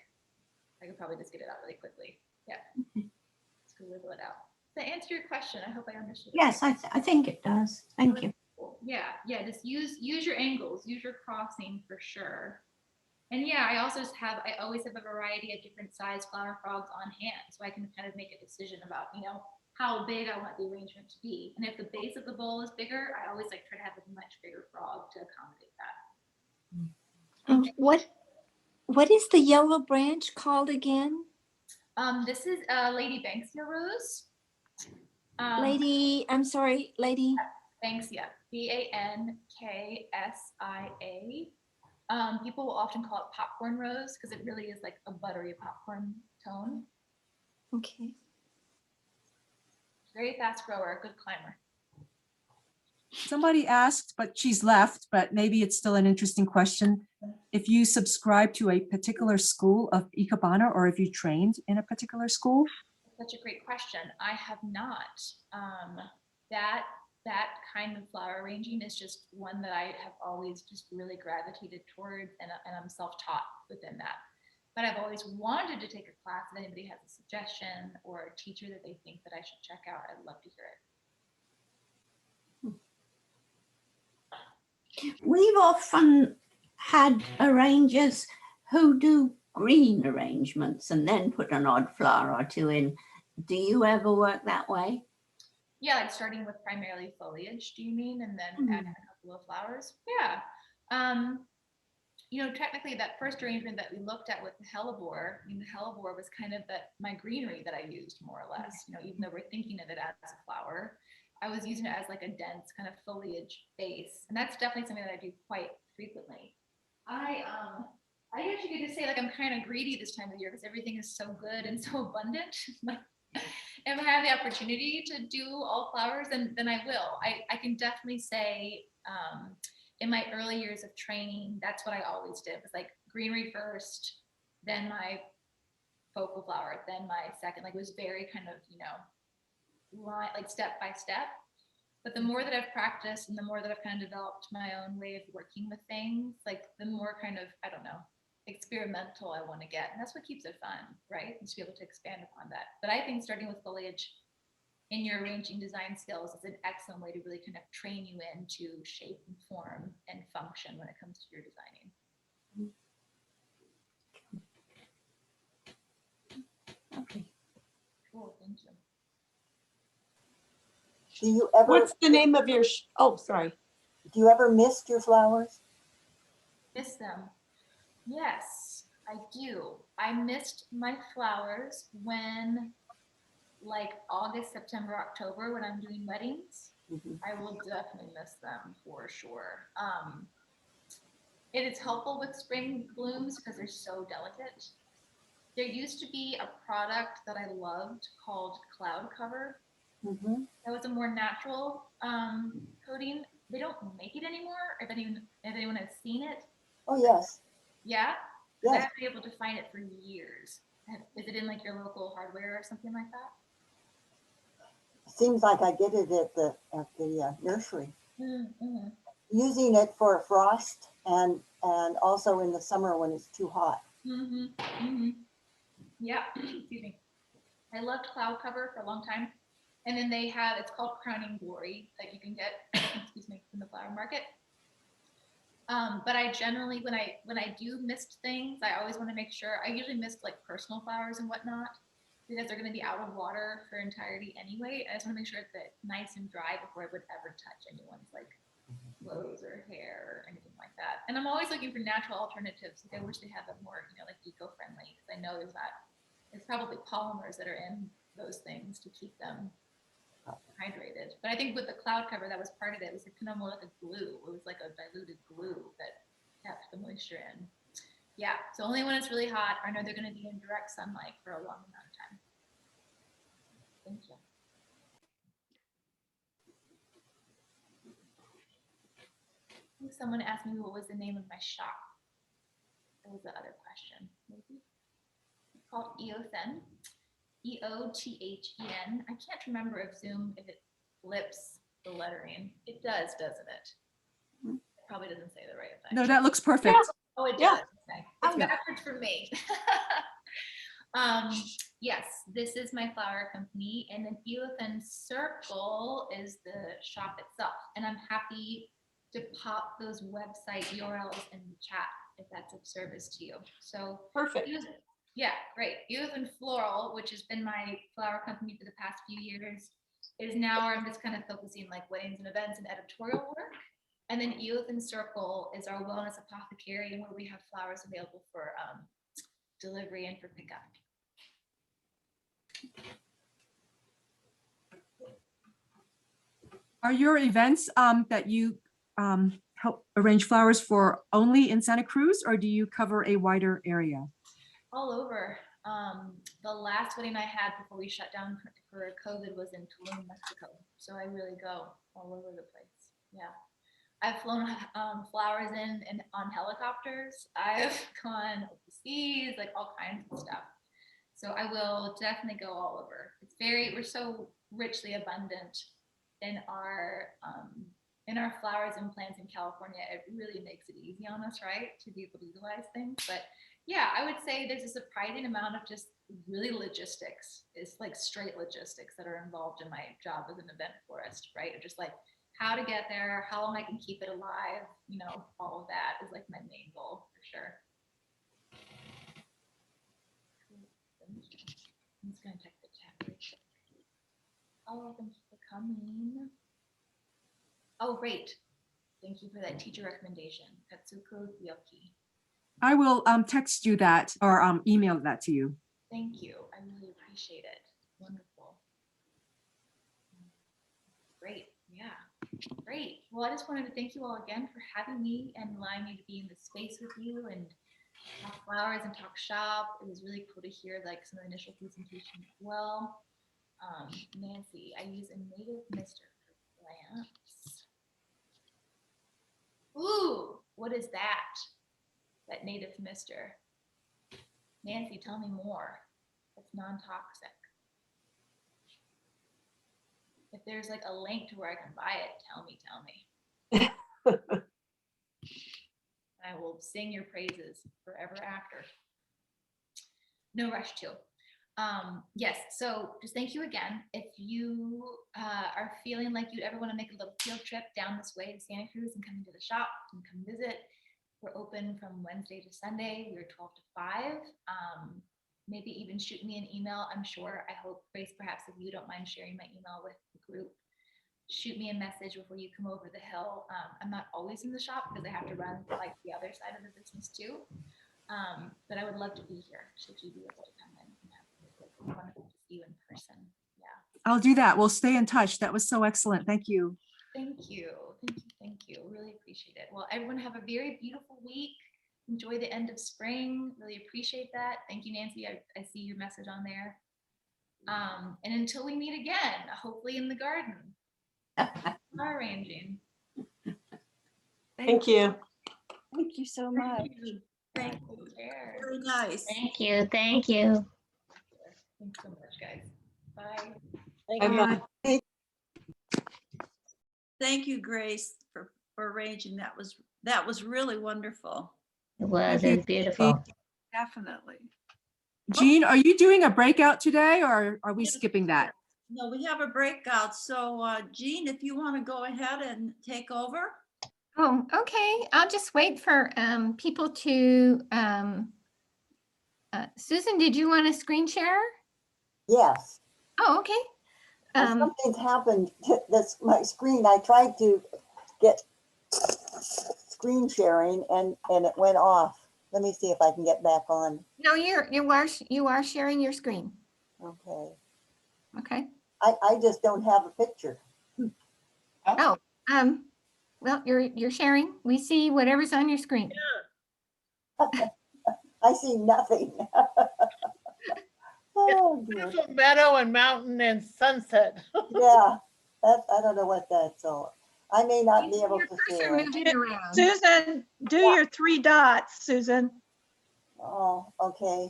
I could probably just get it out really quickly. Yeah. Just gonna wiggle it out. Does that answer your question? I hope I understood it. Yes, I think it does. Thank you. Yeah, just use your angles, use your crossing for sure. And yeah, I always have a variety of different size flower frogs on hand, so I can kind of make a decision about, you know, how big I want the arrangement to be. And if the base of the bowl is bigger, I always like try to have a much bigger frog to accommodate that. What is the yellow branch called again? This is Lady Banksia rose. Lady, I'm sorry, Lady. Banksia, Banksia. People will often call it popcorn rose because it really is like a buttery popcorn tone. Okay. Very fast grower, good climber. Somebody asked, but she's left, but maybe it's still an interesting question. If you subscribe to a particular school of Ikebana, or if you trained in a particular school? Such a great question. I have not. That kind of flower arranging is just one that I have always just really gravitated towards, and I'm self-taught within that. But I've always wanted to take a class. If anybody has a suggestion or a teacher that they think that I should check out, I'd love to hear it. We've often had arrangers who do green arrangements and then put an odd flower or two in. Do you ever work that way? Yeah, like starting with primarily foliage, do you mean? And then adding a couple of flowers? Yeah. You know, technically that first arrangement that we looked at with the hellebore, I mean, the hellebore was kind of my greenery that I used more or less, you know, even though we're thinking of it as a flower, I was using it as like a dense kind of foliage base. And that's definitely something that I do quite frequently. I actually get to say like I'm kind of greedy this time of year because everything is so good and so abundant. If I have the opportunity to do all flowers, then I will. I can definitely say in my early years of training, that's what I always did, was like greenery first, then my focal flower, then my second. Like it was very kind of, you know, like step by step. But the more that I've practiced and the more that I've kind of developed my own way of working with things, like the more kind of, I don't know, experimental I want to get. And that's what keeps it fun, right? And to be able to expand upon that. But I think starting with foliage in your arranging design skills is an excellent way to really kind of train you into shape and form and function when it comes to your designing. Okay. Cool, thank you. Do you ever, What's the name of your, oh, sorry. do you ever mist your flowers? Miss them. Yes, I do. I missed my flowers when like August, September, October, when I'm doing weddings. I will definitely miss them for sure. It is helpful with spring blooms because they're so delicate. There used to be a product that I loved called Cloud Cover. Mhm. That was a more natural coating. They don't make it anymore. If anyone has seen it, Oh, yes, yeah, because I yes. haven't been able to find it for years. Is it in like your local hardware or something like that? Seems like I get it at the nursery. Mm-hmm. Using it for frost and also in the summer when it's too hot. Mm-hmm. Mm-hmm. Yeah. Excuse me. I loved Cloud Cover for a long time. And then they have, it's called Crowning Glory that you can get, excuse me, from the flower market. But I generally, when I do mist things, I always want to make sure, I usually mist like personal flowers and whatnot, because they're going to be out of water for entirety anyway. I just want to make sure that it's nice and dry before I would ever touch anyone's like clothes or hair or anything like that. And I'm always looking for natural alternatives. Like I wish they had them more, like eco-friendly, because I know there's probably polymers that are in those things to keep them hydrated. But I think with the Cloud Cover, that was part of it. It was kind of more like a glue. It was like a diluted glue that kept the moisture in. Yeah, so only when it's really hot, or I know they're going to be in direct sunlight for a long amount of time. Thank you. I think someone asked me what was the name of my shop. That was the other question. Maybe it's called Eothen. Eothen. I can't remember if it flips the lettering. It does, doesn't it? It probably doesn't say the right thing. No, that looks perfect. Oh, it does. Yeah. Okay. It's backwards for me. Yes, this is my flower company, and then Eothen Circle is the shop itself. And I'm happy to pop those website URLs in the chat if that's of service to you. So Perfect. yeah, great. Eothen Floral, which has been my flower company for the past few years, is now where I'm just kind of focusing like weddings and events and editorial work. And then Eothen Circle is our wellness apothecary, and where we have flowers available for delivery and for pickup. Are your events that you help arrange flowers for only in Santa Cruz, or do you cover a wider area? All over. The last wedding I had before we shut down for COVID was in Tulum, Mexico. So I really go all over the place. Yeah. I've flown flowers in on helicopters. I've gone overseas, like all kinds of stuff. So I will definitely go all over. We're so richly abundant in our flowers and plants in California. It really makes it easy on us, right, to be able to utilize things. But yeah, I would say there's a surprising amount of just really logistics. It's like straight logistics that are involved in my job as an event florist, right? Just like how to get there, how long I can keep it alive, all of that is like my main goal for sure. I'm just gonna check the chat really quick. Oh, thank you for coming. Oh, great. Thank you for that teacher recommendation. Katsuko Yoki. I will text you that or email that to you. Thank you. I really appreciate it. Wonderful. Great. Yeah. Great. Well, I just wanted to thank you all again for having me and allowing me to be in this space with you and talk flowers and talk shop. It was really cool to hear like some of the initial presentation as well. Nancy, I use a native mister for plants. Ooh, what is that? That native mister. Nancy, tell me more. It's non-toxic. If there's like a link to where I can buy it, tell me. I will sing your praises forever after. No rush to. Yes, so just thank you again. If you are feeling like you'd ever want to make a little field trip down this way to Santa Cruz and come into the shop and come visit, we're open from Wednesday to Sunday. We're 12 to 5. Maybe even shoot me an email. I'm sure, I hope, Grace, perhaps if you don't mind sharing my email with the group, shoot me a message before you come over the hill. I'm not always in the shop because I have to run like the other side of the business too. But I would love to be here should you be able to come in and have wonderful to see you in person. Yeah. I'll do that. We'll stay in touch. That was so excellent. Thank you. Thank you. Thank you. Thank you. Really appreciate it. Well, everyone have a very beautiful week. enjoy the end of spring. Really appreciate that. Thank you, Nancy. I see your message on there. And until we meet again, hopefully in the garden, flower arranging. Thank you. Thank you so much. Thank you. Very nice. Thank you. Thank you. Thanks so much, guys. Bye. Bye-bye. Thank you, Grace, for arranging. That was really wonderful. It was. Thank you. It was beautiful. Definitely. Jean, are you doing a breakout today or are we skipping that? No, we have a breakout. So Jean, if you want to go ahead and take over. Oh, okay. I'll just wait for people to. Susan, did you want to screen share? Yes. Oh, okay. Something's happened to this, my screen. I tried to get screen sharing and it went off. Let me see if I can get back on. No, you are sharing your screen. Okay. Okay. I just don't have a picture. Oh, well, you're sharing. We see whatever's on your screen. I see nothing. Oh, dear. Beautiful meadow and mountain and sunset. Yeah, I don't know what that's all. I may not be able Your to cursor share. moving around. Susan, do your 3 dots, Susan. Oh, okay.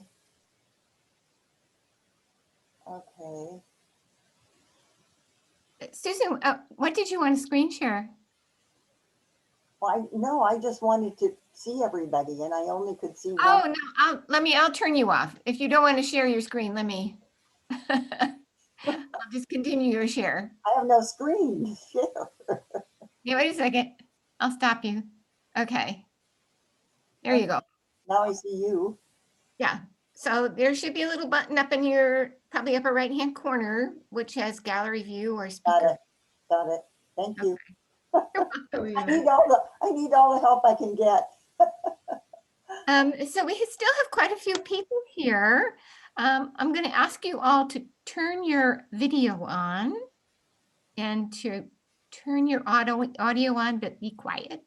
Okay. Susan, what did you want to screen share? Well, no, I just wanted to see everybody and I only could see Oh, one. no, I'll turn you off. If you don't want to share your screen, let me. I'll just continue your share. I have no screen to share. Yeah, wait a second. I'll stop you. Okay. There you go. Now I see you. Yeah. So there should be a little button up in your probably upper right-hand corner, which has gallery view or Got speaker. it. Got it. Thank you. Okay. I need all the help I can get. So we still have quite a few people here. I'm going to ask you all to turn your video on and to turn your audio on, but be quiet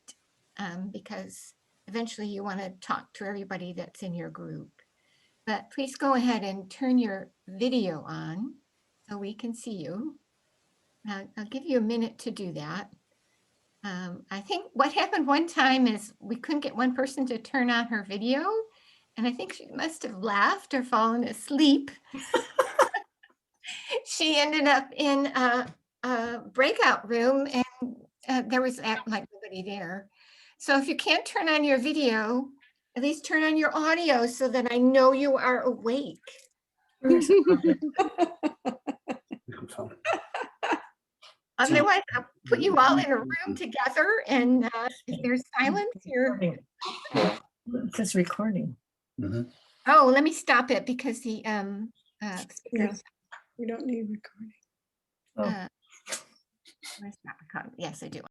because eventually you want to talk to everybody that's in your group. But please go ahead and turn your video on so we can see you. I'll give you a minute to do that. I think what happened one time is we couldn't get one person to turn on her video, and I think she must have laughed or fallen asleep. She ended up in a breakout room, and there was like nobody there. So if you can't turn on your video, at least turn on your audio so that I know you are awake. Otherwise, I'll put you all in a room together, and if there's silence, you're. It says recording. Oh, let me stop it because the speakers. We don't need recording. Where's that? Yes, I do.